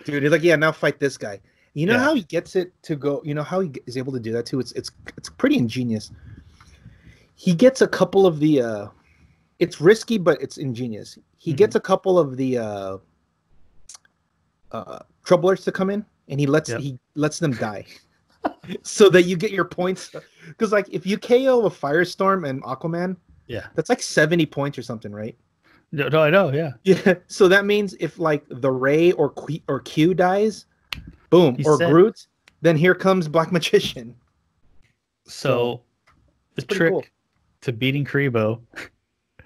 dude, he's like, yeah, now fight this guy. You know how he gets it to go? You know how he is able to do that too? It's pretty ingenious. He gets a couple of the. It's risky, but it's ingenious. He gets a couple of the troublers to come in, and he lets them die, so that you get your points. Because like if you KO a Firestorm and Aquaman, that's like 70 points or something, right? No, I know, yeah. So that means if like the Ray or Q dies, boom, Groot, then here comes Black Magician. So the trick to beating Karibo.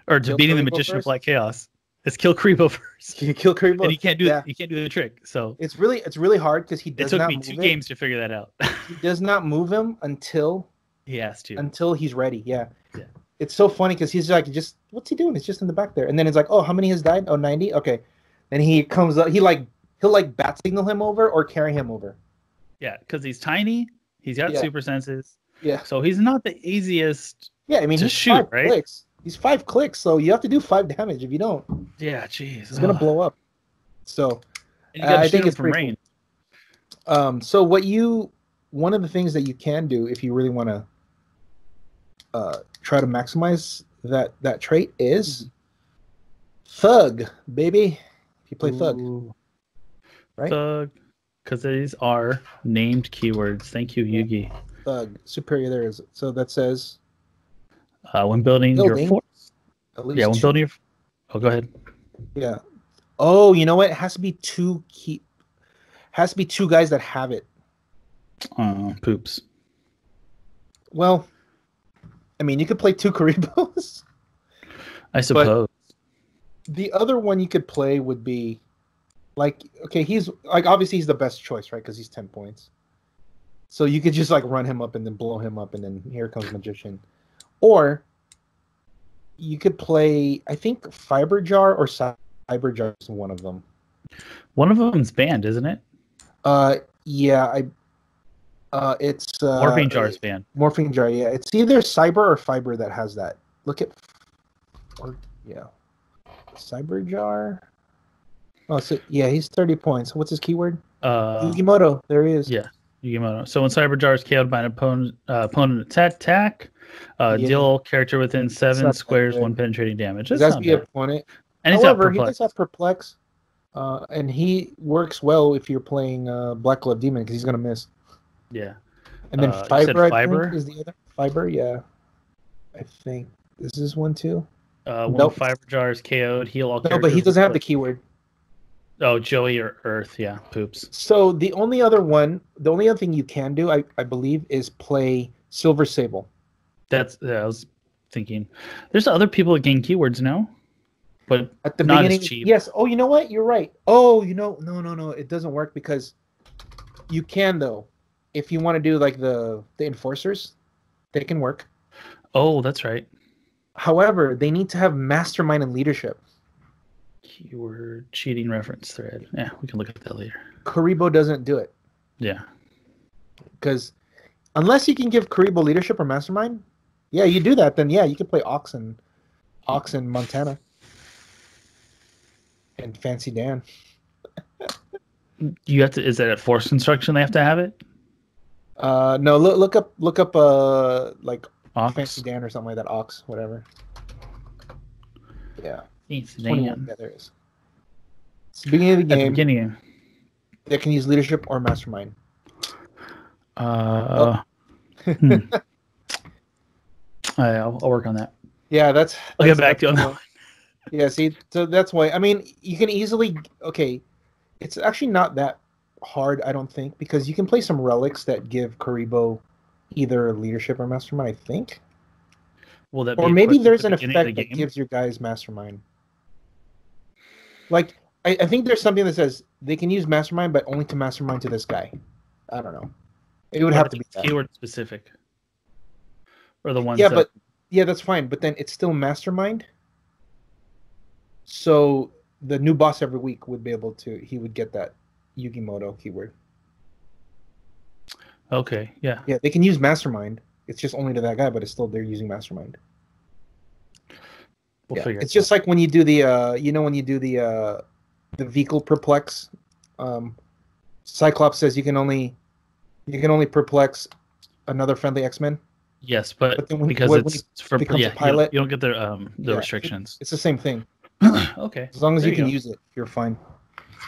Or to beating the Magician of Black Chaos, is kill Karibo first. You kill Karibo, and he can't do the trick. So it's really hard because he does not. It took me 2 games to figure that out. He does not move him until he has to. Until he's ready. Yeah. It's so funny because he's like, what's he doing? It's just in the back there, and then it's like, oh, how many has died? Oh, 90. Okay, then he comes up. He'll bat signal him over or carry him over. Yeah, because he's tiny. He's got super senses. Yeah. So he's not the easiest. Yeah, I mean, to shoot, right? Clicks. He's 5 clicks, so you have to do 5 damage. If you don't, jeez, it's gonna blow up. So and you I think it's from range. Cool. So one of the things that you can do if you really want to try to maximize that trait is Thug, baby. If you play Thug, right? Thug, because these are named keywords. Thank you, Yugi. Thug, superior. There is. So that says. When building your force. When building your. Oh, go ahead. Yeah. Oh, you know what? It has to be 2 guys that have it. Poops. Well, I mean, you could play 2 Karibos. I suppose. The other one you could play would be, like, okay, he's like obviously he's the best choice, right? Because he's 10 points. So you could just like run him up and then blow him up, and then here comes Magician. Or you could play, I think, Fiber Jar or Cyber Jar is one of them. One of them's banned, isn't it? Yeah, it's Morphine Jar's banned. Morphine Jar, yeah. It's either Cyber or Fiber that has that. Look at, Cyber Jar. Oh, so yeah, he's 30 points. What's his keyword? Yugimoto. There he is. Yeah, Yugimoto. So when Cyber Jar is KO'd by an opponent attack. Deal character within 7 squares 1 penetrating damage. That's not bad. Opponent. And however, he does have Perplex, and he works well if you're playing Black Glove Demon because he's gonna miss. Yeah. And then Fiber, I think, is the other. Fiber, yeah. I think this is one too. When Fiber Jar is KO'd, heal all. No, but he doesn't have the keyword. Oh, Joey or Earth, yeah, poops. So the only other thing you can do, I believe, is play Silver Sable. I was thinking. There's other people that gain keywords now, but At the not beginning, as cheap. yes. Oh, you know what? You're right. Oh, no. It doesn't work because you can though. If you want to do like the enforcers, they can work. Oh, that's right. However, they need to have mastermind and leadership. Keyword cheating reference thread. Yeah, we can look at that later. Karibo doesn't do it. Yeah. Because unless you can give Karibo leadership or mastermind, yeah, you do that, then yeah, you can play Ox and Montana. And Fancy Dan. You have to. Is that at force construction? They have to have it. No, look up like Ox? Fancy Dan or something like that. Ox, whatever. Yeah. Fancy 21. Dan. Yeah, there is. It's the beginning of the At the game. beginning. They can use leadership or mastermind. I'll work on that. Yeah, I'll get back to you on that one. Yeah, see, so that's why. I mean, you can easily. Okay, it's actually not that hard, I don't think, because you can play some relics that give Karibo either leadership or mastermind. I think. Will that be Or maybe equipped at there's the an beginning of effect the that game? gives your guys mastermind. Like, I think there's something that says they can use mastermind, but only to mastermind to this guy. I don't know. It would have to be that. Keyword specific. Or the ones Yeah, that... but yeah, that's fine. But then it's still mastermind. So the new boss every week would be able to. He would get that Yugimoto keyword. Okay, yeah. Yeah, they can use mastermind. It's just only to that guy, but it's still they're using mastermind. We'll figure it's it out. just like when you do the vehicle perplex. Cyclops says you can only perplex another friendly X-Men. Yes, but then because it's for becomes a pilot, you don't get the restrictions. It's the same thing. Okay. As long as There you can go. use it, you're fine.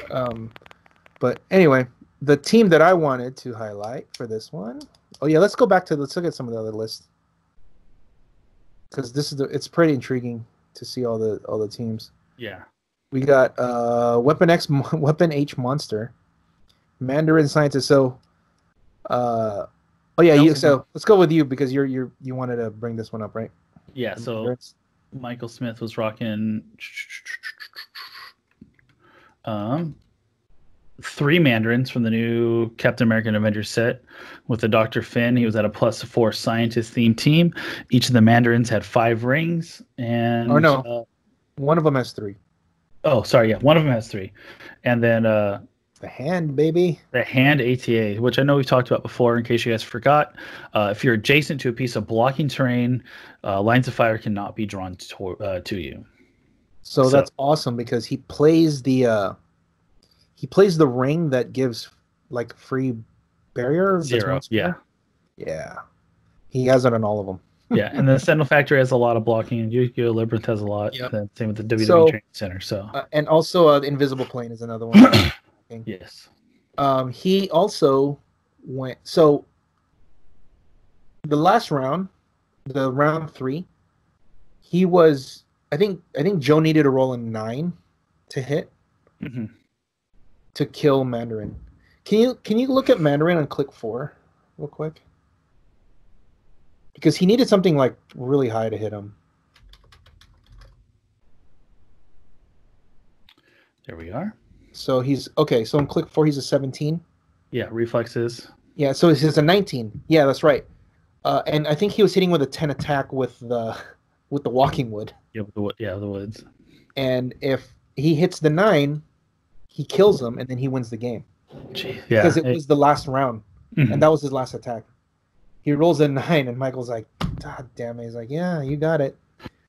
But anyway, the team that I wanted to highlight for this one. Oh yeah, let's look at some of the other lists. Because it's pretty intriguing to see all the teams. Yeah. We got Weapon H Monster, Mandarin Scientist. So so let's go with you because you wanted to bring this one up, right? Yeah, so Michael Smith was rocking 3 Mandarins from the new Captain America and Avengers set with the Dr. Finn. He was at a +4 scientist themed team. Each of the Mandarins had 5 rings, and one of them has 3. Oh, sorry, yeah, one of them has 3, and then the hand, baby. The hand ATA, which I know we've talked about before. In case you guys forgot, if you're adjacent to a piece of blocking terrain, lines of fire cannot be drawn to you. So that's awesome because he plays the ring that gives like free barrier 0. Yeah. Yeah. He has it on all of them. Yeah, and the Sentinel Factory has a lot of blocking, and Yu-Gi-Oh! Labyrinth has a lot. Yep. Same with the WWE Training Center. So and also the Invisible Plane is another one. Yes. He also went. So the last round, the round 3, he was. I think Joe needed to roll a 9 to hit to kill Mandarin. Can you look at Mandarin and click 4 real quick? Because he needed something like really high to hit him. There we are. So he's okay. So in click 4, he's a 17. Yeah, reflexes. Yeah, so he's a 19. Yeah, that's right. And I think he was hitting with a 10 attack with the walking wood. Yeah, the woods. And if he hits the 9, he kills him, and then he wins the game. Jeez, yeah, because it was the last round, and that was his last attack. He rolls a 9, and Michael's like, "God damn it!" He's like, "Yeah, you got it."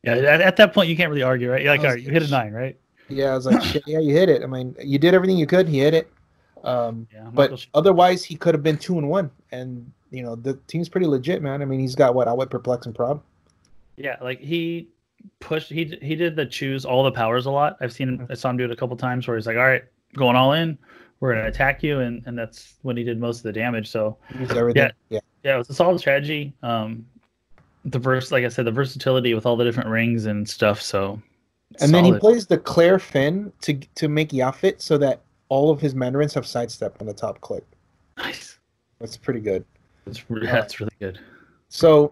Yeah, at that point, you can't really argue, right? You're like, all right, you hit a 9, right? Yeah, I was like, "Shit, yeah, you hit it." I mean, you did everything you could. He hit it. But otherwise, he could have been 2-1, and the team's pretty legit, man. I mean, he's got Outwit, Perplex, and Prob. Yeah, like he pushed. He did the choose all the powers a lot. I saw him do it a couple times where he's like, all right, going all in. We're gonna attack you, and that's when he did most of the damage. So everything. Yeah, it was a solid strategy. Like I said, the versatility with all the different rings and stuff. So And then he Solid. plays the Claire Finn to make Yafit so that all of his Mandarins have sidestep on the top click. Nice. That's pretty good. That's really good. So,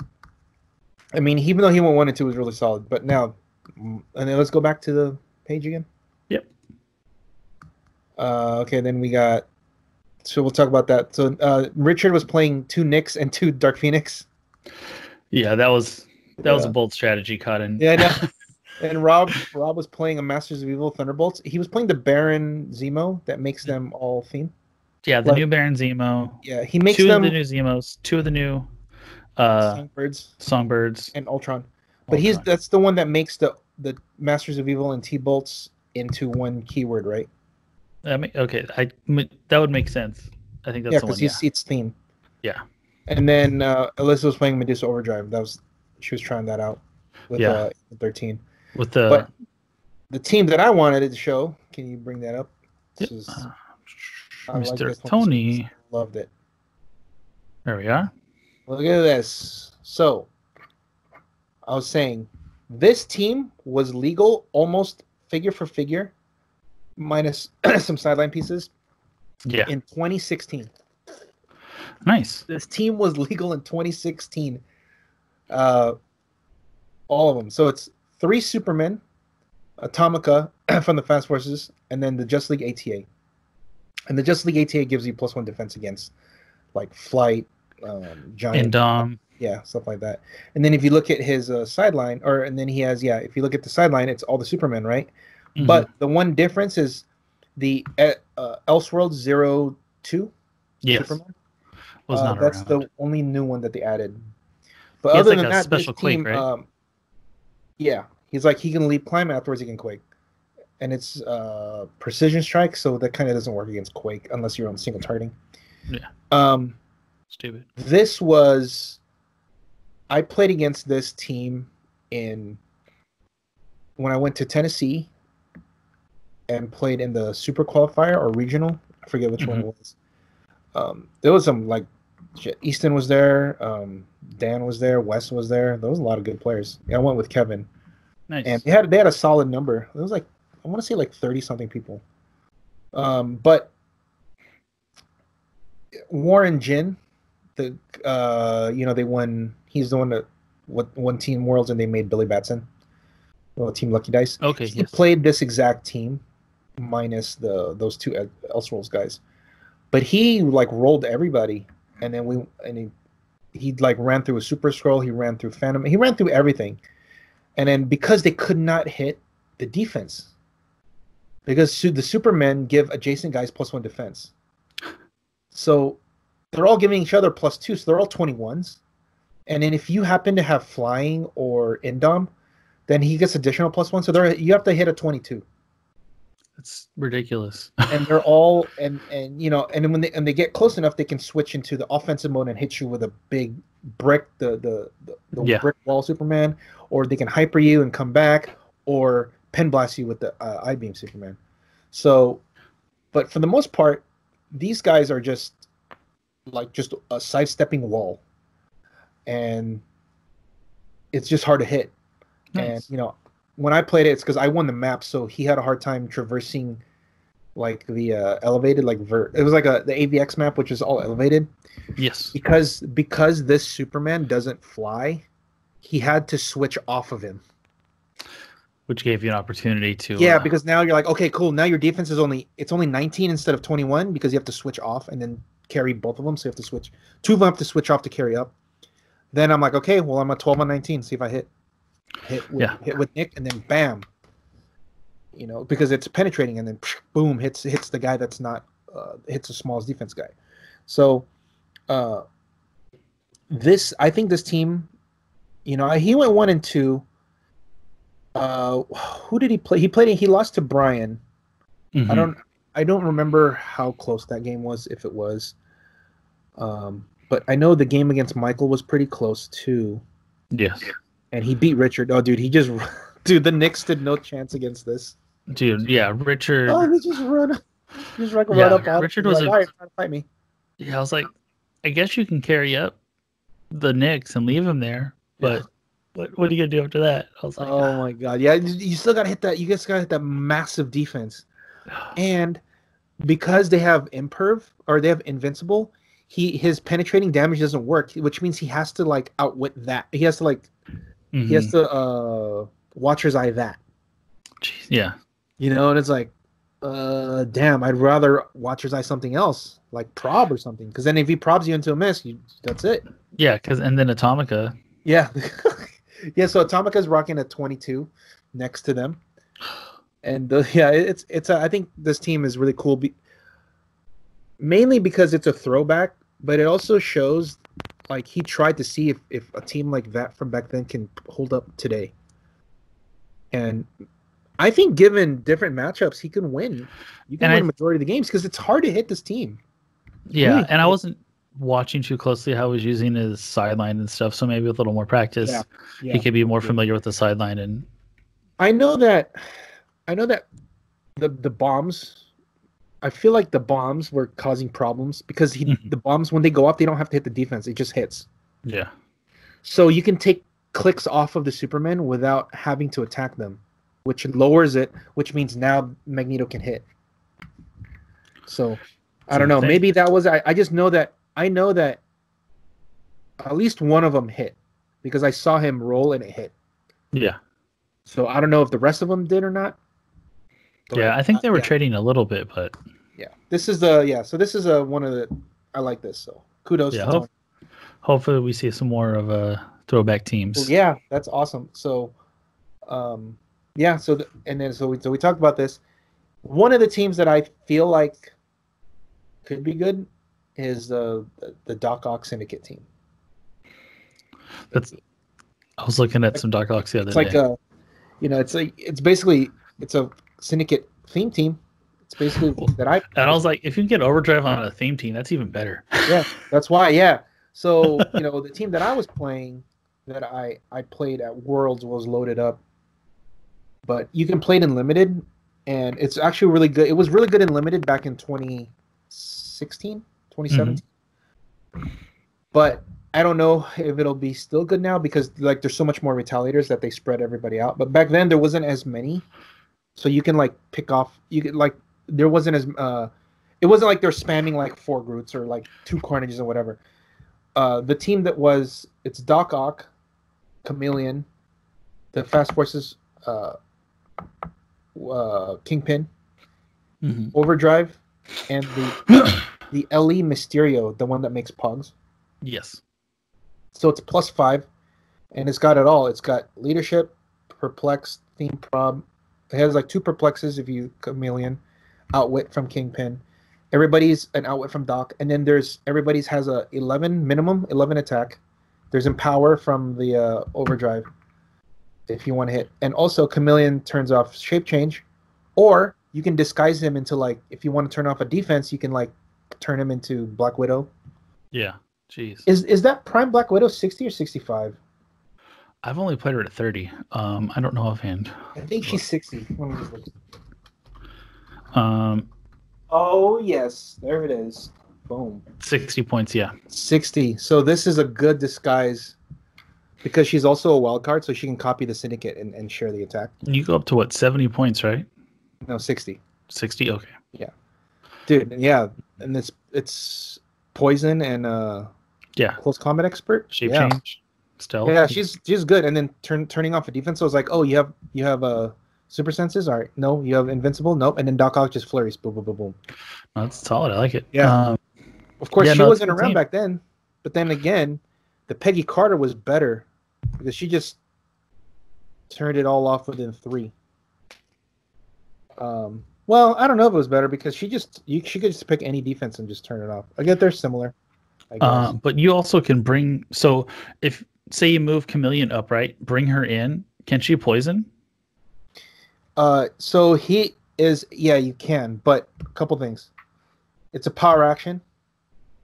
I mean, even though he went 1 and 2, was really solid. But now, and then let's go back to the page again. Yep. Okay, then we got. So we'll talk about that. So Richard was playing 2 Nyx and 2 Dark Phoenix. Yeah, that was a bold strategy, Cotton. Yeah, I know. And Rob was playing a Masters of Evil Thunderbolts. He was playing the Baron Zemo that makes them all theme. Yeah, the new Baron Zemo. Yeah, he makes 2 them of the new Zemos, 2 of the new Songbirds, and Ultron. But that's the one that makes the Masters of Evil and T-Bolts into one keyword, right? Okay, that would make sense. I think that's the one. Yeah, because it's theme. Yeah. And then Alyssa was playing Medusa Overdrive. She was trying that out with 13. But the team that I wanted to show, can you bring that up? This is Mr. Tony. Loved it. There we are. Look at this. So, I was saying, this team was legal almost figure for figure, minus some sideline pieces. Yeah. In 2016. Nice. This team was legal in 2016. All of them. So it's 3 Supermen, Atomica from the Fast Forces, and then the Just League ATA. And the Just League ATA gives you +1 defense against like flight, giant, stuff like that. And then if you look at his sideline, and then he has if you look at the sideline, it's all the Supermen, right? Mm-hmm. But the one difference is the Elseworld 02 Superman. That's the only new one that they added. But other than that, special this team, Quake, right? He's like he can leap climb, afterwards he can Quake, and it's precision strike, so that kind of doesn't work against Quake unless you're on single targeting. Yeah. Stupid. I played against this team when I went to Tennessee and played in the Super Qualifier or Regional. I forget which one it was. There was some like Easton was there, Dan was there, Wes was there. There was a lot of good players. I went with Kevin. Nice. And they had a solid number. It was like I want to say like 30 something people. But Warren Jin, they won. He's the one that won Team Worlds, and they made Billy Batson. Well, Team Lucky Dice. Okay. He played this exact team, minus those 2 Elseworlds guys. But he like rolled everybody, and then he like ran through a Super Scroll. He ran through Phantom. He ran through everything, and then because they could not hit the defense, because the Supermen give adjacent guys +1 defense, so they're all giving each other +2, so they're all 21s, and then if you happen to have flying or Indom, then he gets additional +1. So you have to hit a 22. It's ridiculous. And they're all and when they get close enough, they can switch into the offensive mode and hit you with a big brick, the brick wall Superman, or they can hyper you and come back, or pen blast you with the I-beam Superman. So, but for the most part, these guys are just a sidestepping wall, and it's just hard to hit. Nice. And when I played it, it's because I won the map, so he had a hard time traversing like the elevated, like it was like the AVX map, which is all elevated. Yes. Because this Superman doesn't fly, he had to switch off of him. Which gave you an opportunity to because now you're like, okay, cool. Now your defense is only 19 instead of 21, because you have to switch off and then carry both of them. So you have to switch. 2 of them have to switch off to carry up. Then I'm like, okay, well, I'm at 12 on 19. See if I hit with Nick, and then bam, because it's penetrating, and then boom, hits the guy that's not hits the smallest defense guy. So I think this team, he went 1 and 2. Who did he play? He lost to Brian. Mm-hmm. I don't remember how close that game was, if it was. But I know the game against Michael was pretty close too. Yes. And he beat Richard. Oh, dude, the Knicks stood no chance against this. Dude, yeah, Richard. Oh, he just run up. Richard was all right, trying to fight me. Yeah, I was like, I guess you can carry up the Knicks and leave him there, but What are you gonna do after that? I was like, Oh my god, yeah, you still gotta hit that. You just gotta hit that massive defense, and because they have imperv or they have invincible, his penetrating damage doesn't work, which means he has to like outwit that. He has to Watcher's Eye that. jeez, yeah. And it's like, damn, I'd rather Watcher's Eye something else, like prob or something. Because then if he probs you into a miss, that's it. Yeah, and then Atomica. Yeah. Yeah, so Atomica's rocking a 22 next to them. And I think this team is really cool, mainly because it's a throwback, but it also shows like he tried to see if a team like that from back then can hold up today. And I think given different matchups, he can win. You can win a majority of the games because it's hard to hit this team. Yeah, really, and I wasn't watching too closely how he was using his sideline and stuff, so maybe with a little more practice, he could be more familiar with the sideline. And I know that the bombs, I feel like the bombs were causing problems because the bombs, when they go up, they don't have to hit the defense. It just hits. Yeah. So you can take clicks off of the Superman without having to attack them, which lowers it, which means now Magneto can hit. So I don't know. Maybe that was, I just know that, I know that at least one of them hit because I saw him roll and it hit. Yeah. So I don't know if the rest of them did or not. Yeah, I think they were trading a little bit, but yeah, this is one of the, I like this. So kudos. Yeah, hopefully we see some more of throwback teams. Well, yeah, that's awesome. So, yeah. So we talked about this. One of the teams that I feel like could be good is the Doc Ock Syndicate team. I was looking at some Doc Ocks the other day. It's basically a Syndicate theme team. It's basically and I was like, if you can get Overdrive on a theme team, that's even better. Yeah, that's why. Yeah. So the team that I was playing, that I played at Worlds, was loaded up, but you can play it in limited, and it's actually really good. It was really good in limited back in 2016, 2017. Mm-hmm. But I don't know if it'll be still good now because like there's so much more retaliators that they spread everybody out. But back then there wasn't as many, so you can like pick off. You could like there wasn't as it wasn't like they're spamming like 4 Groots or like 2 Carnages or whatever. The team it's Doc Ock, Chameleon, the Fast Forces, Kingpin, Overdrive, and the LE Mysterio, the one that makes pugs. Yes. So it's +5, and it's got it all. It's got leadership, perplex, theme prob. It has like 2 perplexes if you Chameleon, outwit from Kingpin. Everybody's an outwit from Doc, and then everybody's has a 11 minimum, 11 attack. There's empower from the Overdrive if you want to hit, and also Chameleon turns off shape change, or you can disguise him into like if you want to turn off a defense, you can like turn him into Black Widow. Yeah. Jeez. Is that Prime Black Widow 60 or 65? I've only played her at 30. I don't know offhand. I think she's 60. Let me just look. Oh yes, there it is. Boom. 60 points, yeah. 60. So this is a good disguise because she's also a wild card, so she can copy the Syndicate and share the attack. You go up to what, 70 points, right? No, 60. 60, okay. Yeah. Dude, yeah. And it's poison and close combat expert. Shape change. Stealth. Yeah, she's good. And then turning off a defense. So I was like, oh, you have super senses? All right. No, you have invincible? Nope. And then Doc Ock just flurries. Boom, boom, boom, boom. Oh, that's solid. I like it. Yeah. Of course, she wasn't around back then. But then again, the Peggy Carter was better because she just turned it all off within 3. Well, I don't know if it was better because she could just pick any defense and just turn it off. I get they're similar. I guess. But you also can bring. So if say you move Chameleon up, right? Bring her in. Can she poison? So he is. Yeah, you can. But a couple things. It's a power action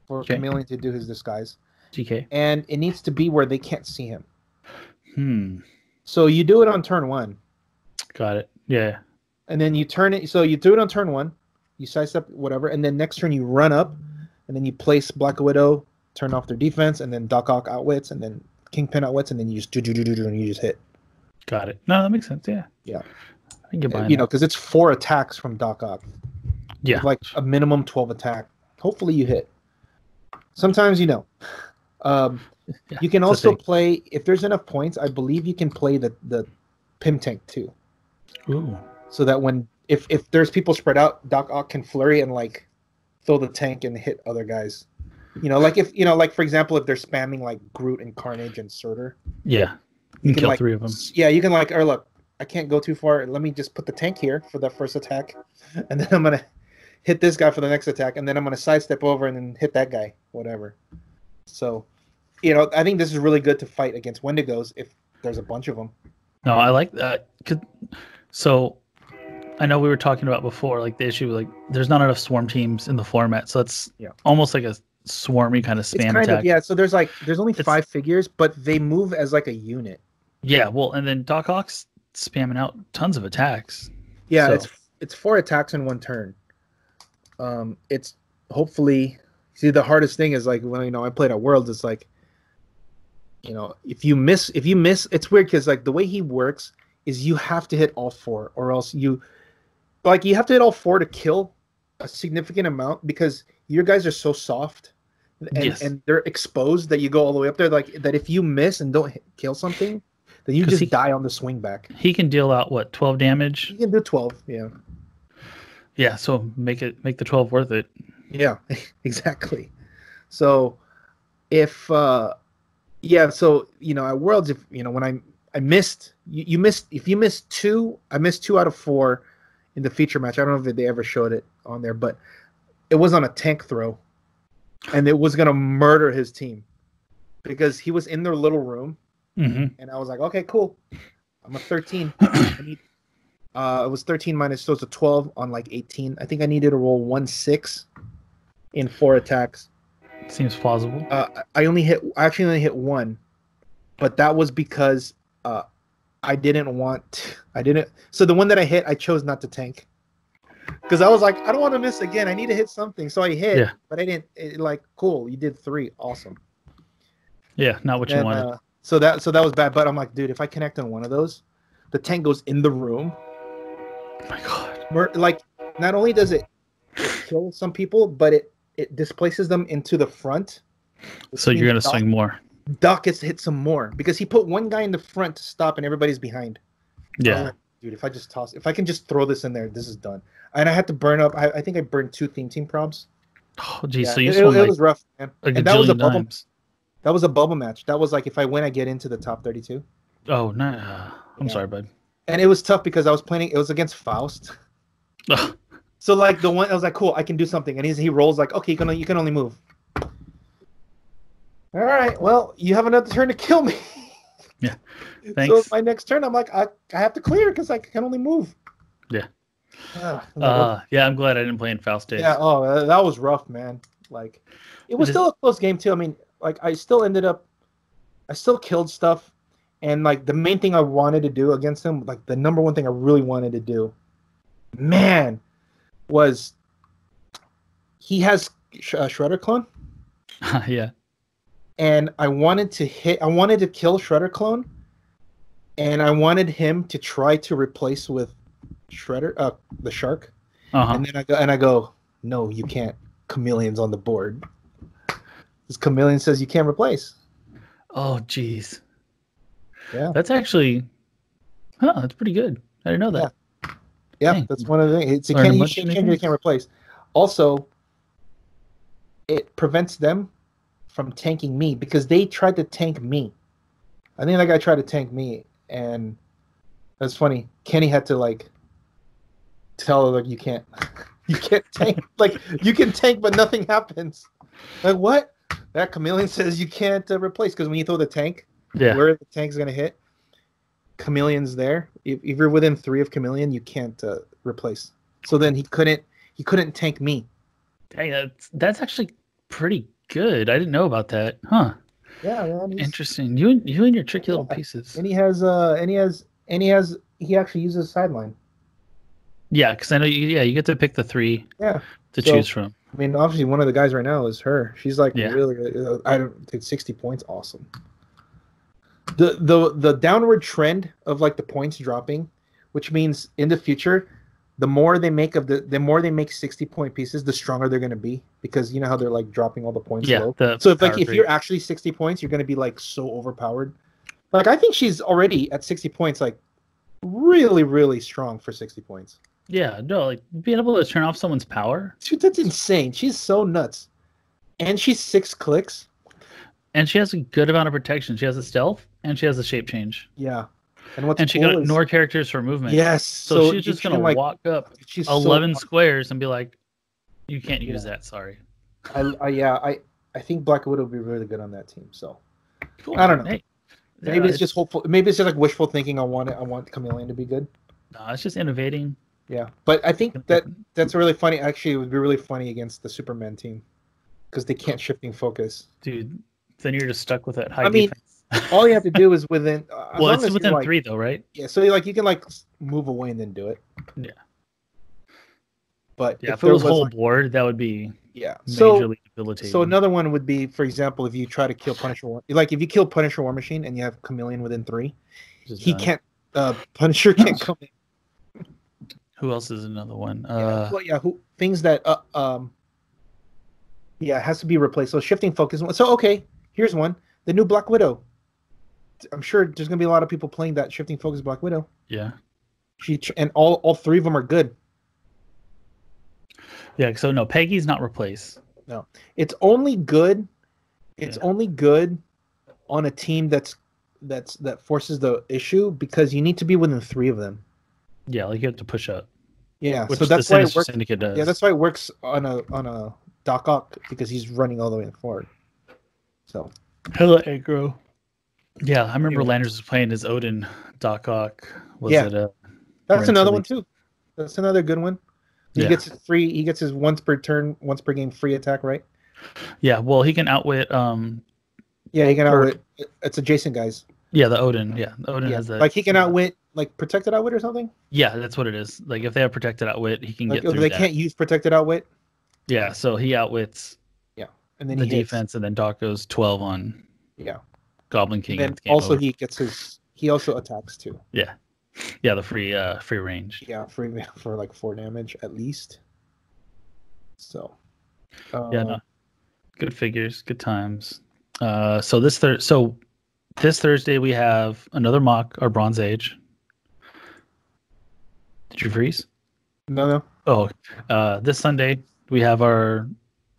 for Chameleon to do his disguise. GK. And it needs to be where they can't see him. So you do it on turn 1. Got it. Yeah. And then you turn it. So you do it on turn 1. You size up whatever, and then next turn you run up, and then you place Black Widow, turn off their defense, and then Doc Ock outwits, and then Kingpin Outwits, and then you just do and you just hit. Got it. No, that makes sense. Yeah. Yeah. I can get behind You that. know, because it's 4 attacks from Doc Ock. Yeah. With like a minimum 12 attack. Hopefully you hit. Sometimes you know. Yeah, you can it's a also thing. play, if there's enough points, I believe you can play the Pim Tank too. Ooh. So that when if there's people spread out, Doc Ock can flurry and like throw the tank and hit other guys. You know, like if you know, like for example, if they're spamming like Groot and Carnage and Surtur, Yeah. you You can kill like 3 of them. yeah, you can like, or look, I can't go too far. Let me just put the tank here for the first attack, and then I'm gonna hit this guy for the next attack, and then I'm gonna sidestep over and then hit that guy, whatever. So, you know, I think this is really good to fight against Wendigos if there's a bunch of them. No, I like that. So I know we were talking about before, like the issue, like there's not enough swarm teams in the format, so it's almost like a swarmy kind of It's spam kind attack. of, yeah. So there's only 5 figures, but they move as like a unit. Yeah, well, and then Doc Ock's spamming out tons of attacks. Yeah, So, it's 4 attacks in 1 turn. It's hopefully, see, the hardest thing is like when I played at Worlds, it's like, you know, if you miss, it's weird because like the way he works is you have to hit all 4, or else you have to hit all 4 to kill a significant amount, because your guys are so soft and they're exposed that you go all the way up there. Like that, if you miss and don't kill something, then you just die on the swing back. He can deal out what, 12 damage? You can do 12, yeah. Yeah, so make the 12 worth it. Yeah, exactly. So if so you know, at Worlds, if you know, when I missed, you missed, if you missed 2, I missed 2 out of 4 in the feature match. I don't know if they ever showed it on there, but it was on a tank throw, and it was gonna murder his team because he was in their little room, and I was like, okay, cool, I'm a 13. I need, it was 13 minus, so it's a 12 on like 18. I think I needed to roll 1-6 in 4 attacks. Seems plausible. I actually only hit 1, but that was because I didn't. So the one that I hit, I chose not to tank because I was like, I don't want to miss again. I need to hit something, so I hit. But I didn't. Like, cool, you did 3, awesome. Yeah, not what you wanted. So that was bad. But I'm like, dude, if I connect on one of those, the tank goes in the room. Oh my God! Like, not only does it kill some people, but it displaces them into the front. So you're gonna swing more. Doc gets to hit some more because he put one guy in the front to stop and everybody's behind. Yeah. Like, dude, if I can just throw this in there, this is done. And I had to burn up. I think I burned 2 theme team probs. Oh geez, so it was rough, man. And that was a bubble. bubble. That was a bubble match. That was like if I win, I get into the top 32. Oh no, I'm sorry, bud. And it was tough because I was playing. It was against Faust. So like the one, I was like, cool, I can do something. And he rolls like, okay, you can only move. All right, well, you have another turn to kill me. Yeah, thanks. So my next turn, I'm like, I have to clear because I can only move. Yeah. Yeah, I'm glad I didn't play in Faust days. Yeah, that was rough, man. Like, it was still a close game too. I mean, like, I still killed stuff, and like the main thing I wanted to do against him, like the number one thing I really wanted to do, man, was he has Shredder clone. Yeah. And I wanted to kill Shredder clone, and I wanted him to try to replace with Shredder, the shark. And then I go, no, you can't. Chameleon's on the board. This Chameleon says you can't replace. Oh, jeez. Yeah. That's actually, that's pretty good. I didn't know that. Yeah, that's one of the things. You can't replace. Also, it prevents them from tanking me because they tried to tank me. I think that guy tried to tank me, and that's funny. Kenny had to like tell her, like, you can't tank. Like, you can tank, but nothing happens. Like, what? That Chameleon says you can't replace, because when you throw the tank, where the tank's gonna hit, Chameleon's there. If you're within 3 of Chameleon, you can't replace. So then he couldn't tank me. Dang, that's actually pretty good. I didn't know about that. Huh. Yeah, man. Interesting. You and your tricky little pieces. And he actually uses sideline. Yeah, because I know you get to pick the 3 to choose from. I mean, obviously one of the guys right now is her. She's like really, I don't think 60 points, awesome. The downward trend of like the points dropping, which means in the future, the more they make 60-point pieces, the stronger they're going to be, because you know how they're like dropping all the points Yeah, low. the So if power you're actually 60 points, you're going to be like so overpowered. Like I think she's already at 60 points, like really, really strong for 60 points. Yeah, no, like being able to turn off someone's power. Dude, that's insane. She's so nuts. And she's 6 clicks. And she has a good amount of protection. She has a stealth and she has a shape change. Yeah. And what's and she cool can is, ignore characters for movement. yes. So she's just gonna like, walk up she's 11 so, squares and be like, "You can't use that. Sorry." I think Black Widow would be really good on that team. So Cool. I don't know. Hey, maybe it's just hopeful. Maybe it's just like wishful thinking. I want Chameleon to be good. No, it's just innovating. Yeah, but I think that's really funny. Actually, it would be really funny against the Superman team because they can't shifting focus. Dude, then you're just stuck with that high mean, defense. all you have to do is within. Well, it's within 3 though, right? Yeah, so you can like move away and then do it. Yeah. But yeah, if it was whole board, that would be majorly debilitating. So another one would be, for example, if you try to kill Punisher, like if you kill Punisher War Machine and you have Chameleon within 3, he can't. Punisher can't come in. Who else is another one? Things that it has to be replaced. So shifting focus. So okay, here's one. The new Black Widow. I'm sure there's gonna be a lot of people playing that shifting focus Black Widow. Yeah. And all 3 of them are good. Yeah. So no, Peggy's not replaced. No, it's only good. It's only good on a team that forces the issue, because you need to be within 3 of them. Yeah, like you have to push up. Yeah, which so that's why it works. Syndicate does. Yeah, that's why it works on a Doc Ock, because he's running all the way forward. So. Hello, Agro. Yeah, I remember Landers was playing his Odin Doc Ock. That's another one too. That's another good one. He gets his free. He gets his once per game free attack, right? Yeah. Well, he can outwit. Yeah, he can outwit. It's adjacent guys. Yeah, the Odin. Yeah, the Odin has that. Like he can outwit, like protected outwit or something. Yeah, that's what it is. Like if they have protected outwit, he can get through. They can't use protected outwit. Yeah, so he outwits. Yeah, and then the defense, and then Doc goes 12 on. Yeah. Goblin King. And also he also attacks too. Yeah. Yeah, the free range. Yeah, free for like 4 damage at least. So no. Good figures, good times. So this Thursday we have another mock, our Bronze Age. Did you freeze? No. Oh, this Sunday we have our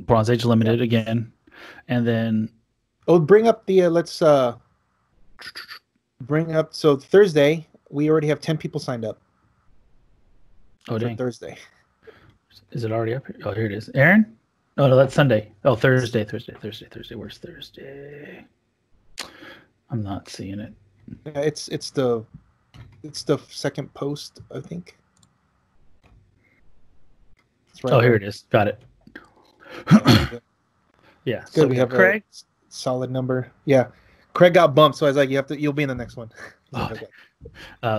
Bronze Age Limited again. And then bring up the so Thursday we already have 10 people signed up. Oh, dang. Thursday. Is it already up here? Oh, here it is. Aaron? Oh, no, that's Sunday. Oh, Thursday. Where's Thursday? I'm not seeing it. Yeah, it's the second post, I think. Right here it is. Got it. Yeah. So we have Craig. Solid number. Yeah. Craig got bumped, so I was like, you'll be in the next one. Okay.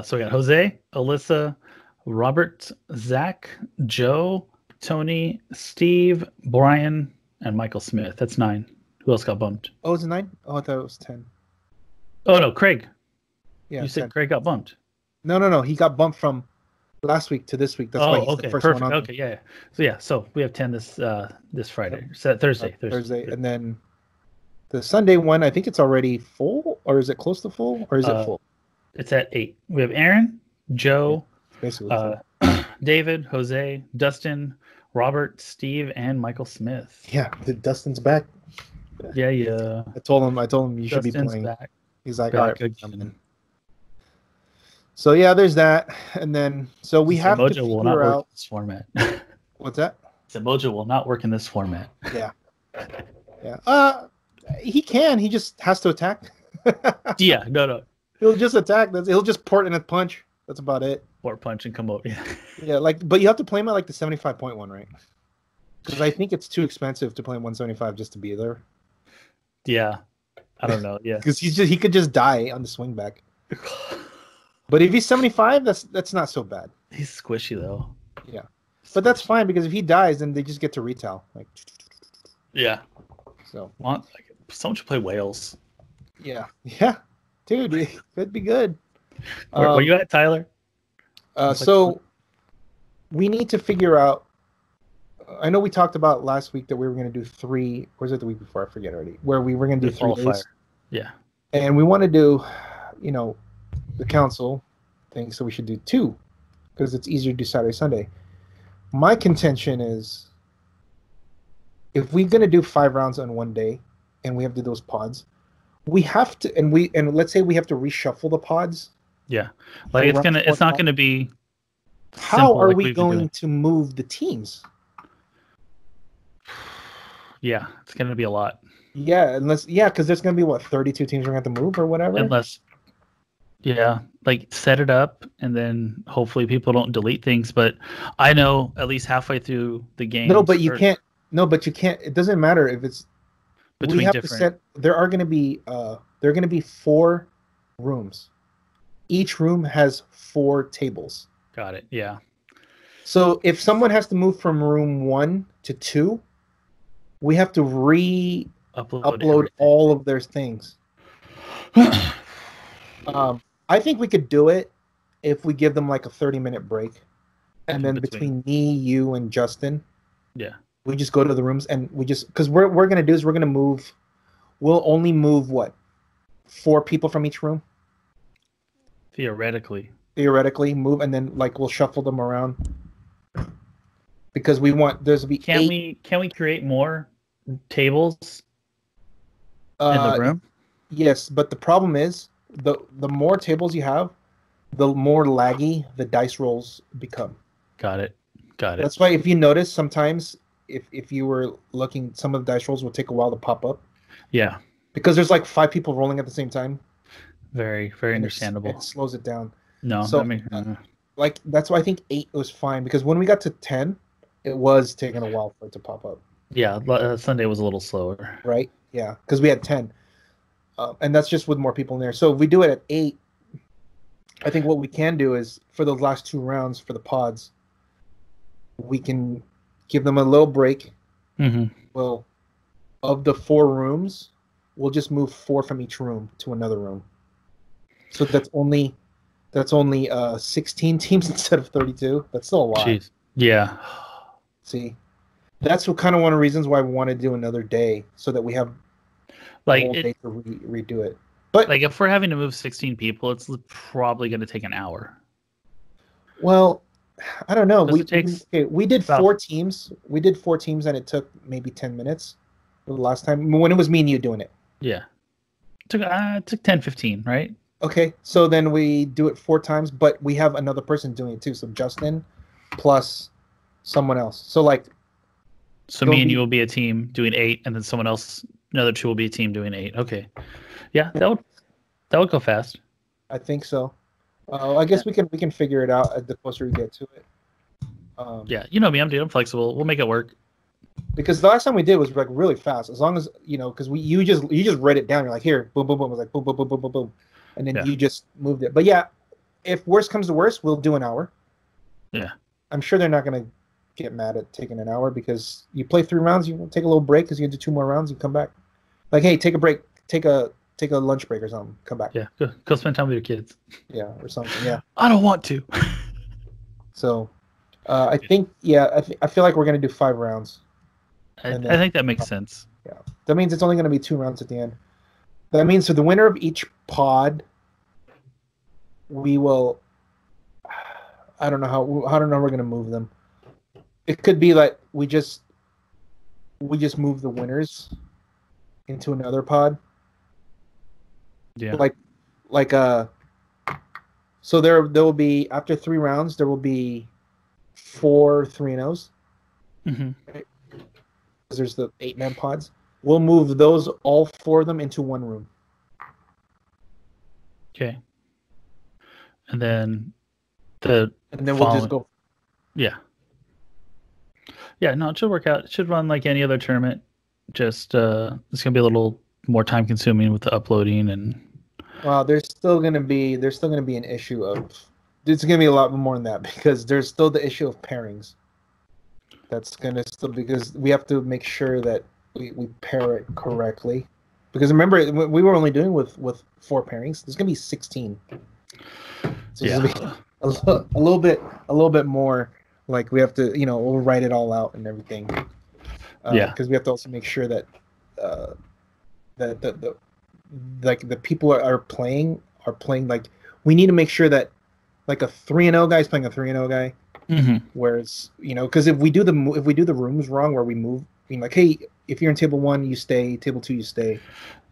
So we got Jose, Alyssa, Robert, Zach, Joe, Tony, Steve, Brian, and Michael Smith. That's 9. Who else got bumped? Oh, is it 9? Oh, I thought it was 10. Oh no, Craig. Yeah. You said 10. Craig got bumped. No. He got bumped from last week to this week. That's why he's the first perfect. one on. Okay, yeah. So we have 10 this Friday. Yep. Thursday. And then the Sunday one, I think it's already full, or is it close to full, or is it full? It's at 8. We have Aaron, Joe, David, Jose, Dustin, Robert, Steve, and Michael Smith. Yeah, Dustin's back. Yeah. I told him you should be Dustin's playing. Back. He's like, all right. So yeah, there's that, and then we have to will not work out in this format. What's that? Mojo will not work in this format. Yeah. He can. He just has to attack. Yeah. No. He'll just attack. He'll just port in a punch. That's about it. Port punch and come over. Yeah. But you have to play him at like the 75-point one, right? Because I think it's too expensive to play him 175 just to be there. Yeah. I don't know. Yeah. Because he could just die on the swing back. But if he's 75, that's not so bad. He's squishy though. Yeah. But that's fine, because if he dies, then they just get to retail. Yeah. So someone should play Wales. Yeah. Dude, it could be good. Where you at, Tyler? So we need to figure out. I know we talked about last week that we were going to do 3. Or was it the week before? I forget already. Where we were going to do 3 days. Yeah. And we want to do, the council thing. So we should do 2 because it's easier to do Saturday, Sunday. My contention is, if we're going to do 5 rounds on one day, and we have to do those pods, we have to, and let's say we have to reshuffle the pods. Yeah, like it's not gonna be. How are we going to move the teams? Yeah, it's gonna be a lot. Yeah, because there's gonna be 32 teams we're gonna have to move or whatever. Like set it up, and then hopefully people don't delete things. But I know at least halfway through the game. No, but you can't. No, but you can't. It doesn't matter if it's between we have different. To set. There are gonna be 4 rooms. Each room has 4 tables. Got it. Yeah. So if someone has to move from room 1 to 2, we have to upload all of their things. I think we could do it if we give them like a 30-minute break, and then between me, you, and Justin, we just go to the rooms and because we're gonna do is we're gonna move. We'll only move 4 people from each room. Theoretically move, and then we'll shuffle them around because we want there's to be. Can we create more tables in the room? Yes, but the problem is the more tables you have, the more laggy the dice rolls become. Got it. That's why if you notice sometimes if you were looking, some of the dice rolls will take a while to pop up. Yeah, because there's 5 people rolling at the same time. Very, very understandable. It slows it down. No, so that's why I think 8 was fine, because when we got to 10, it was taking a while for it to pop up. Yeah, Sunday was a little slower. Right? Yeah, because we had 10, and that's just with more people in there. So if we do it at 8, I think what we can do is for the last 2 rounds for the pods, we can give them a little break. Mm-hmm. Well, of the 4 rooms, we'll just move 4 from each room to another room. So that's only 16 teams instead of 32. That's still a lot. Jeez. Yeah. See, that's one of the reasons why we want to do another day, so that we have the whole day to redo it. But if we're having to move 16 people, it's probably going to take an hour. Well, I don't know. We did 4 teams. We did 4 teams, and it took maybe 10 minutes the last time when it was me and you doing it. Yeah. It took 10, 15, right? Okay, so then we do it 4 times, but we have another person doing it too. So Justin plus someone else. So me and you will be a team doing 8, and then someone else, another 2 will be a team doing 8. Okay, yeah, that would go fast. I think so. I guess we can figure it out the closer we get to it. Yeah, you know me, I'm flexible. We'll make it work. Because the last time we did was really fast. As long as because you just read it down. You're like, here, boom, boom, boom. It was like boom, boom, boom, boom, boom, boom. And then you just moved it. But yeah, if worst comes to worst, we'll do an hour. Yeah. I'm sure they're not going to get mad at taking an hour, because you play 3 rounds, you take a little break because you do 2 more rounds, you come back. Hey, take a break, take a lunch break or something, come back. Yeah, go spend time with your kids. Yeah, or something, yeah. I don't want to. So, I think, I feel like we're going to do 5 rounds. I think that makes sense. Yeah. That means it's only going to be 2 rounds at the end. That means for the winner of each pod, we will. I don't know how we're going to move them. It could be like we just move the winners into another pod. Yeah. So there will be, after 3 rounds, there will be 4 3-0s. Mm-hmm. Right? Because there's the 8-man pods. We'll move those, all 4 of them, into one room. Okay. And then we'll just go. Yeah. Yeah, no, it should work out. It should run like any other tournament. Just it's gonna be a little more time consuming with the uploading and. Well, there's still gonna be an issue of. It's gonna be a lot more than that, because there's still the issue of pairings. That's gonna still, because we have to make sure that we pair it correctly, Because remember, we were only doing with 4 pairings. There's gonna be 16. So Yeah. there's gonna be a little bit more. Like we have to, we'll write it all out and everything. Yeah. Because we have to also make sure that that the people are playing like we need to make sure that like a 3-0 guy is playing a 3-0 guy. Mm-hmm. Whereas because if we do the rooms wrong where we move, like, hey, if you're in table 1 you stay, table 2 you stay.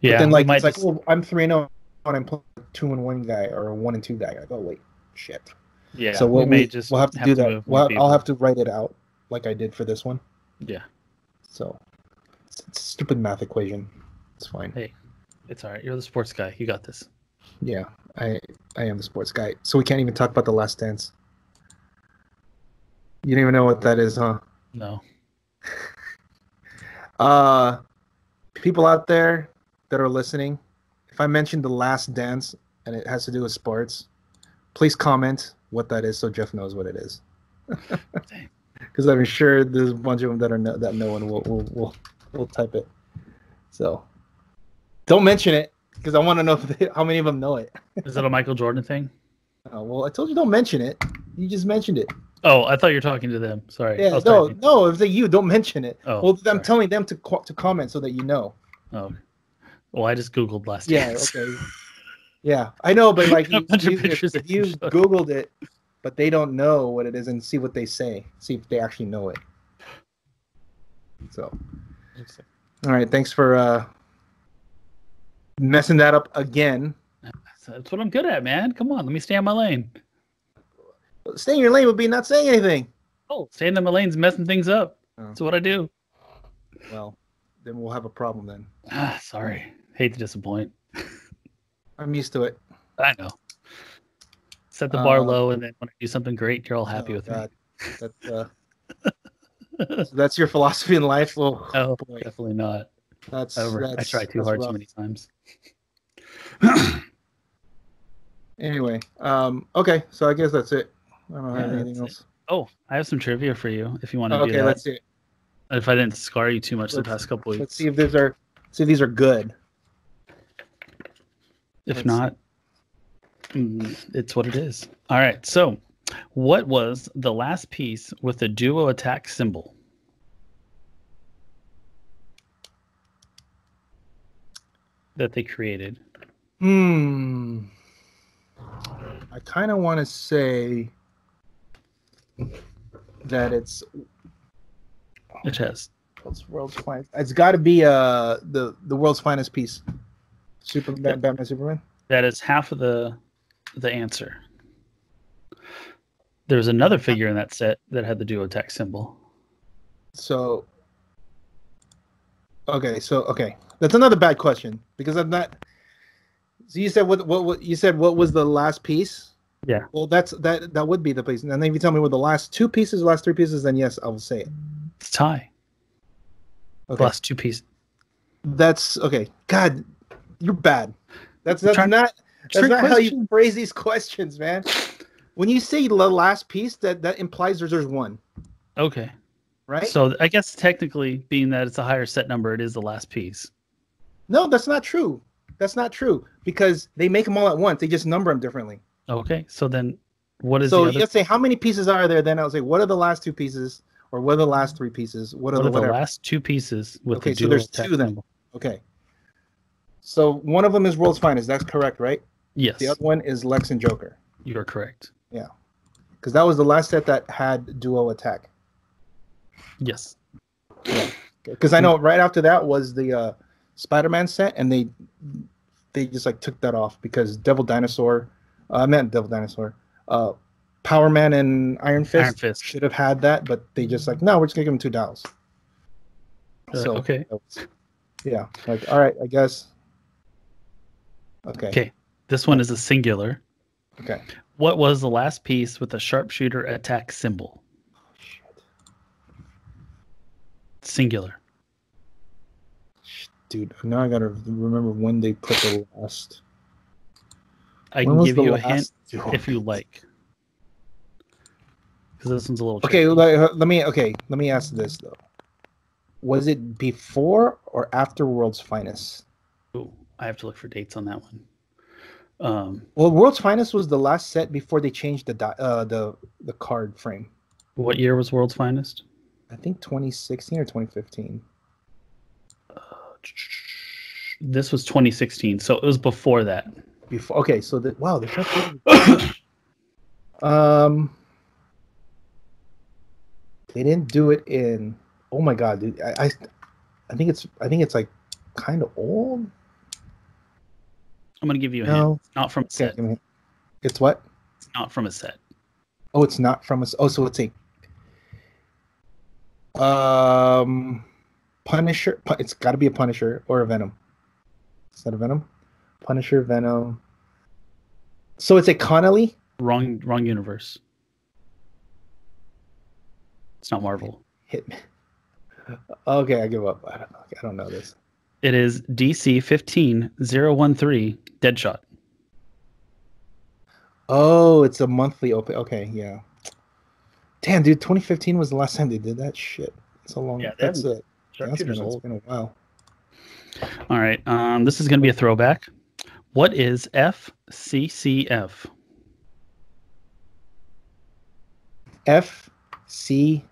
Yeah. But then like it's just... like, well, I'm 3-0 and I'm playing a 2-1 guy or a 1-2 guy. Like, oh wait, shit. Yeah. So we'll have to do that. Well, I'll have to write it out like I did for this one. Yeah. So it's a stupid math equation. It's fine. Hey, it's all right. You're the sports guy. You got this. Yeah, I am the sports guy. So we can't even talk about The Last Dance. You don't even know what that is, huh? No. People out there that are listening, if I mention The Last Dance and it has to do with sports, please comment what that is so Jeff knows what it is. Because I'm sure there's a bunch of them that know and we'll type it. So don't mention it because I want to know how many of them know it. Is it a Michael Jordan thing? Oh, well, I told you don't mention it. You just mentioned it. Oh, I thought you were talking to them. Sorry. Yeah, no, if it's you, don't mention it. Oh, well, I'm telling them to comment so that you know. Oh, well, I just Googled Last Yeah, Dance. okay. Yeah, I know, but like A bunch of if pictures you Googled it, but they don't know what it is, and see what they say. See if they actually know it. So, all right, thanks for messing that up again. That's what I'm good at, man. Come on, let me stay in my lane. Stay in your lane would be not saying anything. Oh, staying in my lane's messing things up. Oh. That's what I do. Well, then we'll have a problem then. Sorry. Hate to disappoint. I'm used to it. I know. Set the bar low, and then when I do something great, you're all happy with me. That's your philosophy in life? Well, no, boy. Definitely not. I try too hard too many times. Anyway, okay, so I guess that's it. I don't have anything else. Oh, I have some trivia for you if you want to do that. Okay, let's see it. If I didn't scar you too much the past couple weeks. Let's see if these are good. If not, it's what it is. All right. So, what was the last piece with the duo attack symbol? That they created. I kind of want to say that it's world's finest. It's got to be the world's finest piece. Batman Superman. That is half of the answer. There's another figure in that set that had the duo attack symbol. So that's another bad question because I'm not. So you said what you said? What was the last piece? Yeah. Well, that would be the piece. And then if you tell me what the last 2 pieces, last 3 pieces, then yes, I will say it. It's tie. Okay. The last 2 pieces. That's okay. God, you're bad. That's not how you phrase these questions, man. When you say the last piece, that implies there's 1. Okay. Right? So I guess technically, being that it's a higher set number, it is the last piece. No, that's not true. That's not true because they make them all at once. They just number them differently. Okay. So then what is so you have to say how many pieces are there? Then I'll say what are the last 2 pieces or what are the last 3 pieces? What are the last 2 pieces with the duo so there's attack 2 then. symbol. Okay. So one of them is World's Finest. That's correct, right? Yes. The other one is Lex and Joker. You are correct. Yeah. Because that was the last set that had duo attack. Yes. Yeah. Because I know right after that was the Spider-Man set, and they just like took that off because Power Man and Iron Fist should have had that, but they just like, no, we're just gonna give them 2 dials. So okay. Yeah. Like, all right, I guess. Okay. Okay. This one is a singular. Okay. What was the last piece with the sharpshooter attack symbol? Oh, shit. Singular. Dude, now I gotta remember when they put the last. I can give you a hint if you like, because this one's a little okay. tricky. Let me ask this though: was it before or after World's Finest? It Ooh, I have to look for dates on that one. Well, World's Finest was the last set before they changed the card frame. What year was World's Finest? I think 2016 or 2015. This was 2016, so it was before that. Before, okay, so wow, they didn't do it in. Oh my god, dude! I think it's like kind of old. I'm gonna give you a hint. It's not from a set. It's what? It's not from a set. Oh, it's not from a. Oh, so it's a. Punisher. It's got to be a Punisher or a Venom. Is that a Venom? Punisher, Venom. So it's a Connolly? Wrong universe. It's not Marvel. Hit me. Okay, I give up. I don't know this. It is DC 15013 Deadshot. Oh, it's a monthly open. Okay, yeah. Damn, dude, 2015 was the last time they did that shit. So long. Yeah, that's it. It's been a while. All right. This is going to be a throwback. What is FCCF? FCCF.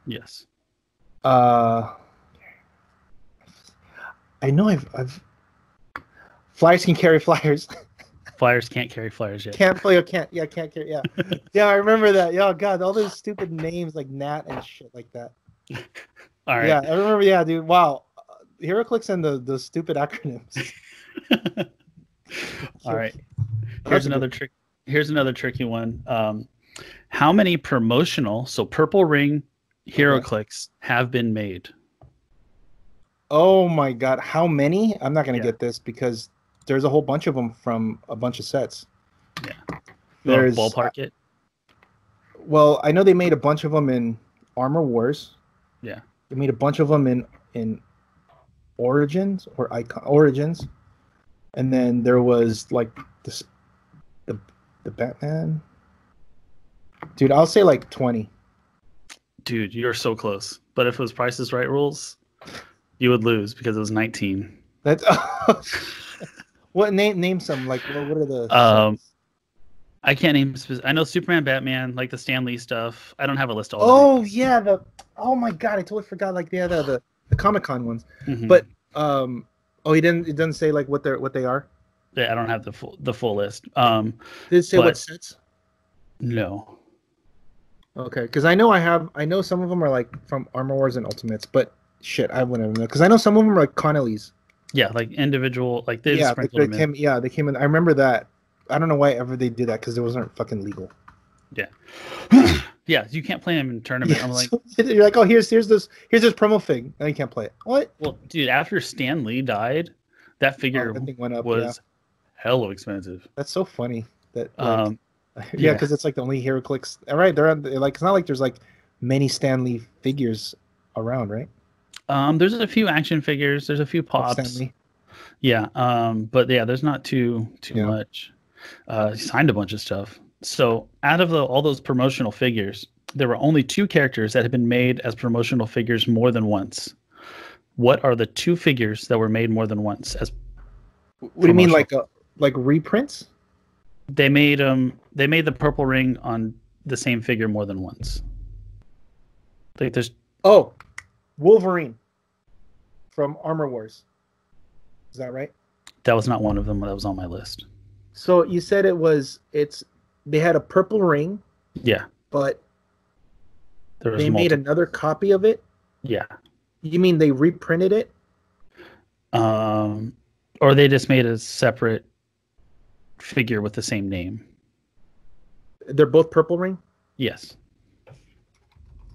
Yes. I know I've Flyers can carry flyers. Flyers can't carry flyers yet. Can't carry. Yeah. Yeah, I remember that. Yeah, God, all those stupid names like Nat and shit like that. All right. Yeah, I remember. Yeah, dude. Wow, Heroclix and the stupid acronyms. All right. Here's another trick. Here's another tricky one. How many promotional, so Purple Ring Heroclix have been made? Oh my God, how many? I'm not gonna get this because there's a whole bunch of them from a bunch of sets. Yeah. There's ballpark it. Well, I know they made a bunch of them in Armor Wars. Yeah. They made a bunch of them in Origins or Origins, and then there was like this the Batman. Dude, I'll say like 20. Dude, you're so close. But if it was Price is Right rules, you would lose because it was 19. That's what name some like what are the sets? I can't name I know Superman, Batman, like the Stan Lee stuff. I don't have a list of all Oh of yeah, oh my God, I totally forgot like the Comic-Con ones. Mm-hmm. But it doesn't say like what they are. Yeah, I don't have the full list. Did it say what sets? No. Okay, because I know some of them are like from Armor Wars and Ultimates, but shit, I wouldn't know because I know some of them are like Connolly's. Yeah, like individual, like they they came in. I remember that. I don't know why ever they did that because it wasn't fucking legal. Yeah. Yeah, you can't play them in tournament. Yeah, I'm like, so you're like, oh, here's this promo fig. Now you can't play it. What? Well, dude, after Stan Lee died, that figure went up, was hella expensive. That's so funny. That yeah, because it's like the only Heroclix. All right, they're like it's not like there's like many Stan Lee figures around, right? There's a few action figures. There's a few pops. Stan Lee. Yeah. But yeah, there's not too much. He signed a bunch of stuff. So out of all those promotional figures, there were only 2 characters that had been made as promotional figures more than once. What are the 2 figures that were made more than once as? What do you mean, like reprints? They made the Purple Ring on the same figure more than once. Like there's Wolverine from Armor Wars. Is that right? That was not one of them that was on my list. So you said they had a Purple Ring. Yeah. But they made another copy of it? Yeah. You mean they reprinted it? Or they just made a separate figure with the same name. They're both Purple Ring? Yes.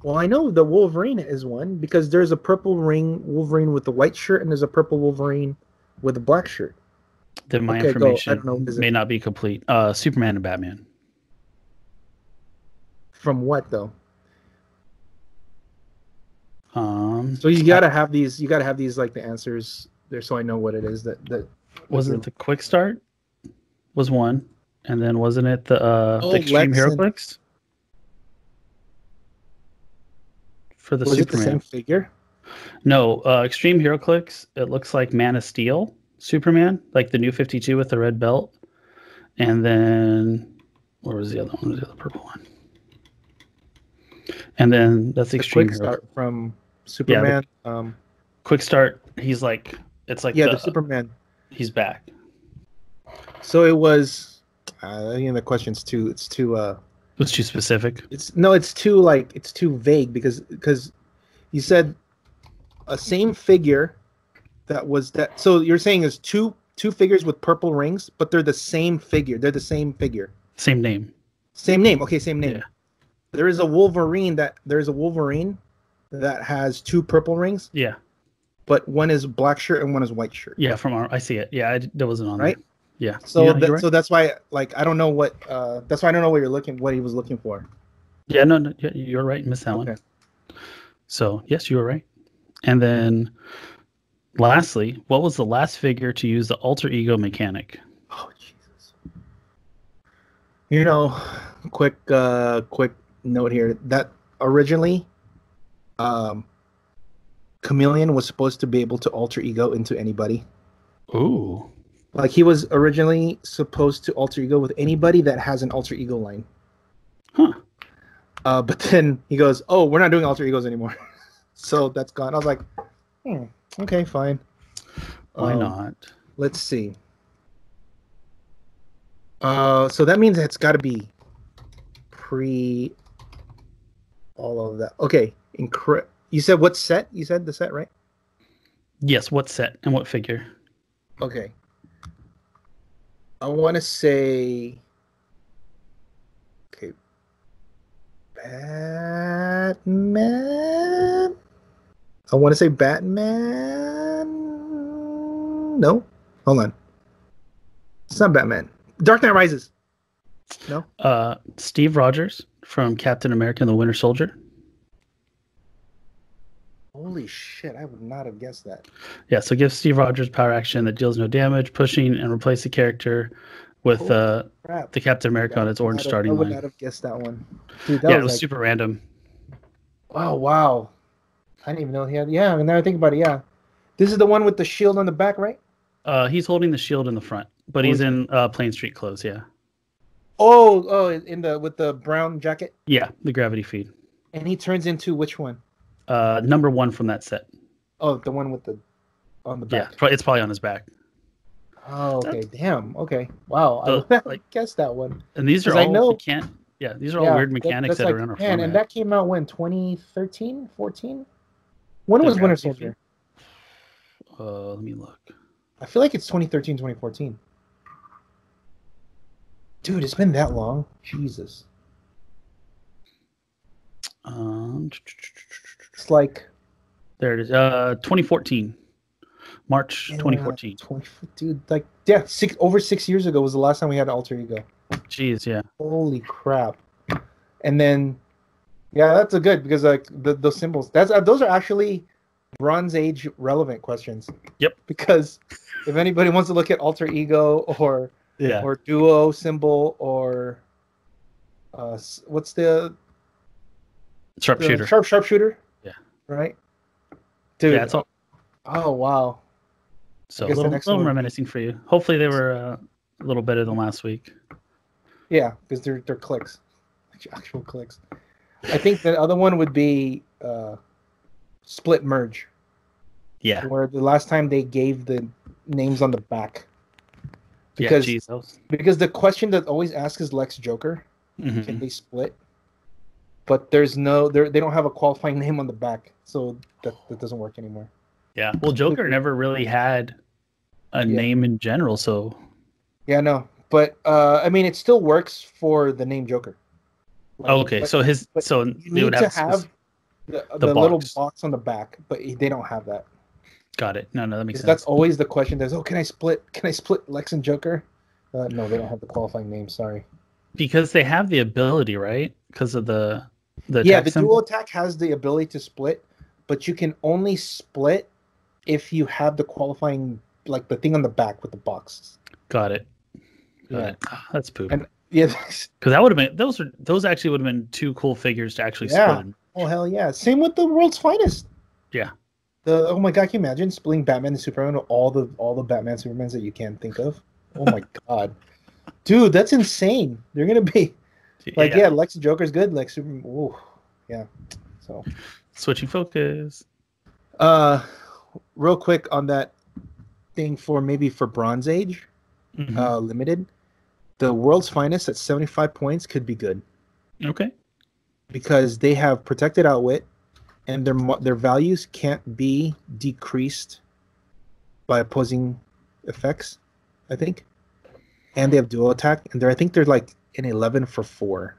Well, I know the Wolverine is one because there's a Purple Ring Wolverine with the white shirt and there's a Purple Wolverine with a black shirt. Then my information may not be complete. Superman and Batman. From what though? So you gotta have these. You gotta have these like the answers there, so I know what it is. That wasn't the Quick Start was one, and then wasn't it the Extreme Heroclix for the was Superman? It the same figure? No, Extreme Heroclix. It looks like Man of Steel, Superman, like the new 52 with the red belt. And then, where was the other one? Was the other purple one? And then that's The Extreme quick Hero. start from Superman. Quick start. He's like, it's like the Superman. He's back. So it was. The question's too. It's too. It's too specific. It's too vague because you said a same figure that was that. So you're saying is two figures with purple rings, but they're the same figure. They're the same figure. Same name. Same name. Okay, same name. Yeah. There is a Wolverine that has two purple rings. Yeah. But one is black shirt and one is white shirt. Yeah, I see it. Yeah, that wasn't on right. There. Yeah. So so that's why I don't know what that's why I don't know what he was looking for. Yeah, no, you're right. Miss that one. So yes, you were right. And then, lastly, what was the last figure to use the alter ego mechanic? Oh Jesus! Quick note here that originally, Chameleon was supposed to be able to alter ego into anybody. Ooh. Like he was originally supposed to alter ego with anybody that has an alter ego line. Huh. But then he goes, "Oh, we're not doing alter egos anymore," so that's gone. I was like, "Okay, fine." Why not? Let's see. So that means it's got to be pre all of that. Okay, you said what set? You said the set, right? Yes. What set and what figure? Okay. I want to say. Okay. Batman. I want to say Batman. No, hold on. It's not Batman. Dark Knight Rises. No. Steve Rogers from Captain America and the Winter Soldier. Holy shit! I would not have guessed that. Yeah. So give Steve Rogers power action that deals no damage, pushing, and replace the character with the Captain America on its orange starting line. I would not have guessed that one. Dude, it was super random. Oh, wow. I didn't even know he had... Yeah, and now I think about it, yeah. This is the one with the shield on the back, right? He's holding the shield in the front, but he's in plain street clothes, yeah. Oh, with the brown jacket? Yeah, the gravity feed. And he turns into which one? Number 1 from that set. Oh, the one with on the back. Yeah, it's probably on his back. Oh, okay. Damn. Okay. Wow. So, I would guess that one. And these are all these are all weird mechanics that are in our format. And that came out when 2013, 14? When was Winter Soldier? Let me look. I feel like it's 2013, 2014. Dude, it's been that long. Jesus. It's like there it is. 2014. March 2014. Dude, over 6 years ago was the last time we had an alter ego. Jeez, yeah. Holy crap! And then, yeah, that's a good because like those symbols. Those are actually Bronze Age relevant questions. Yep. Because if anybody wants to look at alter ego or duo symbol or what's the sharpshooter? Sharpshooter. Yeah. Right. Dude. Yeah, it's all. Oh wow. So a little reminiscing for you. Hopefully they were a little better than last week. Yeah, because they're clicks, actual clicks. I think the other one would be split merge. Yeah. Where the last time they gave the names on the back. Because the question that always asks is Lex Joker. Mm-hmm. Can they split? But they don't have a qualifying name on the back, so that doesn't work anymore. Yeah, well, Joker never really had a name in general, so... Yeah, no. But, I mean, it still works for the name Joker. Okay, so you need to have the little box on the back, but they don't have that. Got it. No, that makes sense. That's always the question. Can I split Lex and Joker? No, they don't have the qualifying name, sorry. Because they have the ability, right? Because of the dual attack has the ability to split, but you can only split if you have the qualifying, like the thing on the back with the box. Got it. Got it. Oh, that's poop. And because that would have been those actually would have been two cool figures to actually split. Oh hell yeah! Same with the World's Finest. Yeah. Oh my god, can you imagine splitting Batman and Superman with all the Batman Supermans that you can think of? Oh my god, dude, that's insane. They're gonna be like, yeah, Lex and Joker's good, like Superman. Ooh, yeah. So switching focus. Real quick on that thing for Bronze Age, limited, the World's Finest at 75 points could be good. Okay. Because they have protected outwit, and their values can't be decreased by opposing effects, I think. And they have dual attack, and I think they're like an 11 for 4.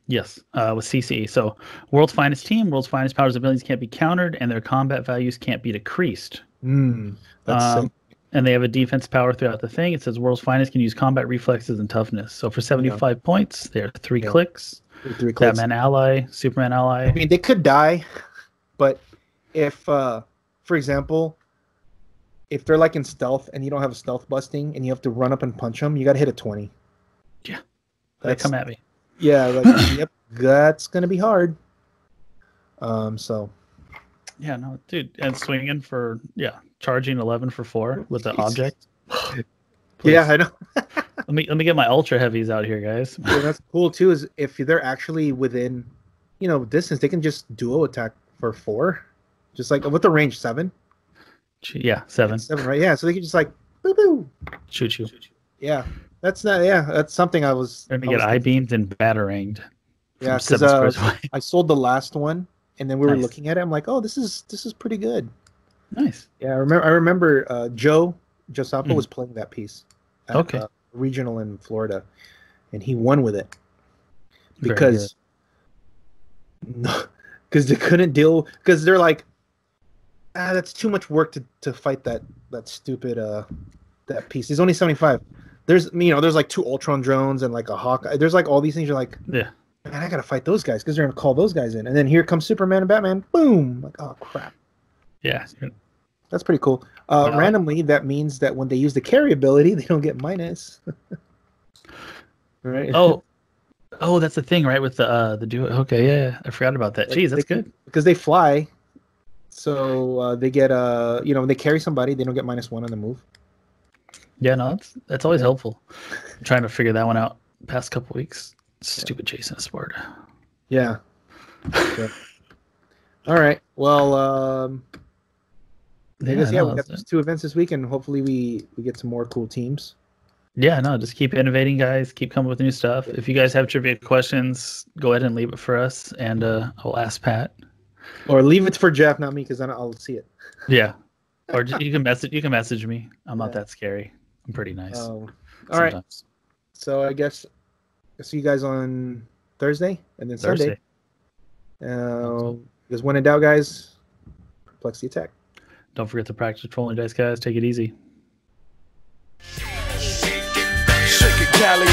Yes, with CCE. So World's Finest team, World's Finest powers and abilities can't be countered, and their combat values can't be decreased. That's sick. And they have a defense power throughout the thing. It says World's Finest can use combat reflexes and toughness. So for 75 points, they're 3 clicks. 3 clicks. Batman ally, Superman ally. I mean, they could die, but if, for example, if they're like in stealth and you don't have a stealth busting and you have to run up and punch them, you got to hit a 20. Yeah, they come at me. Yeah, like, yep, that's gonna be hard. So. Yeah, no, dude, and swinging for charging 11 for 4 with the object. Yeah, I know. let me get my ultra heavies out here, guys. Yeah, that's cool too. Is if they're actually within, distance, they can just duo attack for 4, just like with the range 7. Yeah, 7. 7, right? Yeah, so they can just like boo boo shoot you. Yeah, that's not. Yeah, that's something I was. They're gonna get eye beamed and bataranged. Yeah, because I sold the last one, and then we were looking at it. I'm like, oh, this is pretty good. Nice. Yeah, I remember Joe Sapo was playing that piece at regional in Florida, and he won with it because they couldn't deal, because they're like, that's too much work to fight that stupid that piece. He's only 75. There's there's like 2 Ultron drones and like a Hawkeye. There's like all these things. You're like, man, I gotta fight those guys because they're gonna call those guys in. And then here comes Superman and Batman. Boom! Like, oh crap. Yeah. That's pretty cool. Randomly, that means that when they use the carry ability, they don't get minus. Right? Oh, that's the thing, right? With the duo. Okay, yeah, I forgot about that. Jeez, that's good. Because they fly, so they get when they carry somebody, they don't get -1 on the move. Yeah, no, that's always helpful. I'm trying to figure that one out past couple weeks. Stupid Jason Sport. Yeah. Okay. All right. Well, I guess we got those 2 events this week, and hopefully we get some more cool teams. Yeah, no, just keep innovating, guys. Keep coming with new stuff. If you guys have trivia questions, go ahead and leave it for us, and I'll ask Pat. Or leave it for Jeff, not me, because then I'll see it. Yeah. Or you can message me. I'm not that scary. I'm pretty nice. All right. So I guess I'll see you guys on Thursday and then Sunday. Because when in doubt, guys, perplex the attack. Don't forget to practice trolling dice, guys. Take it easy. Shake it, Cali.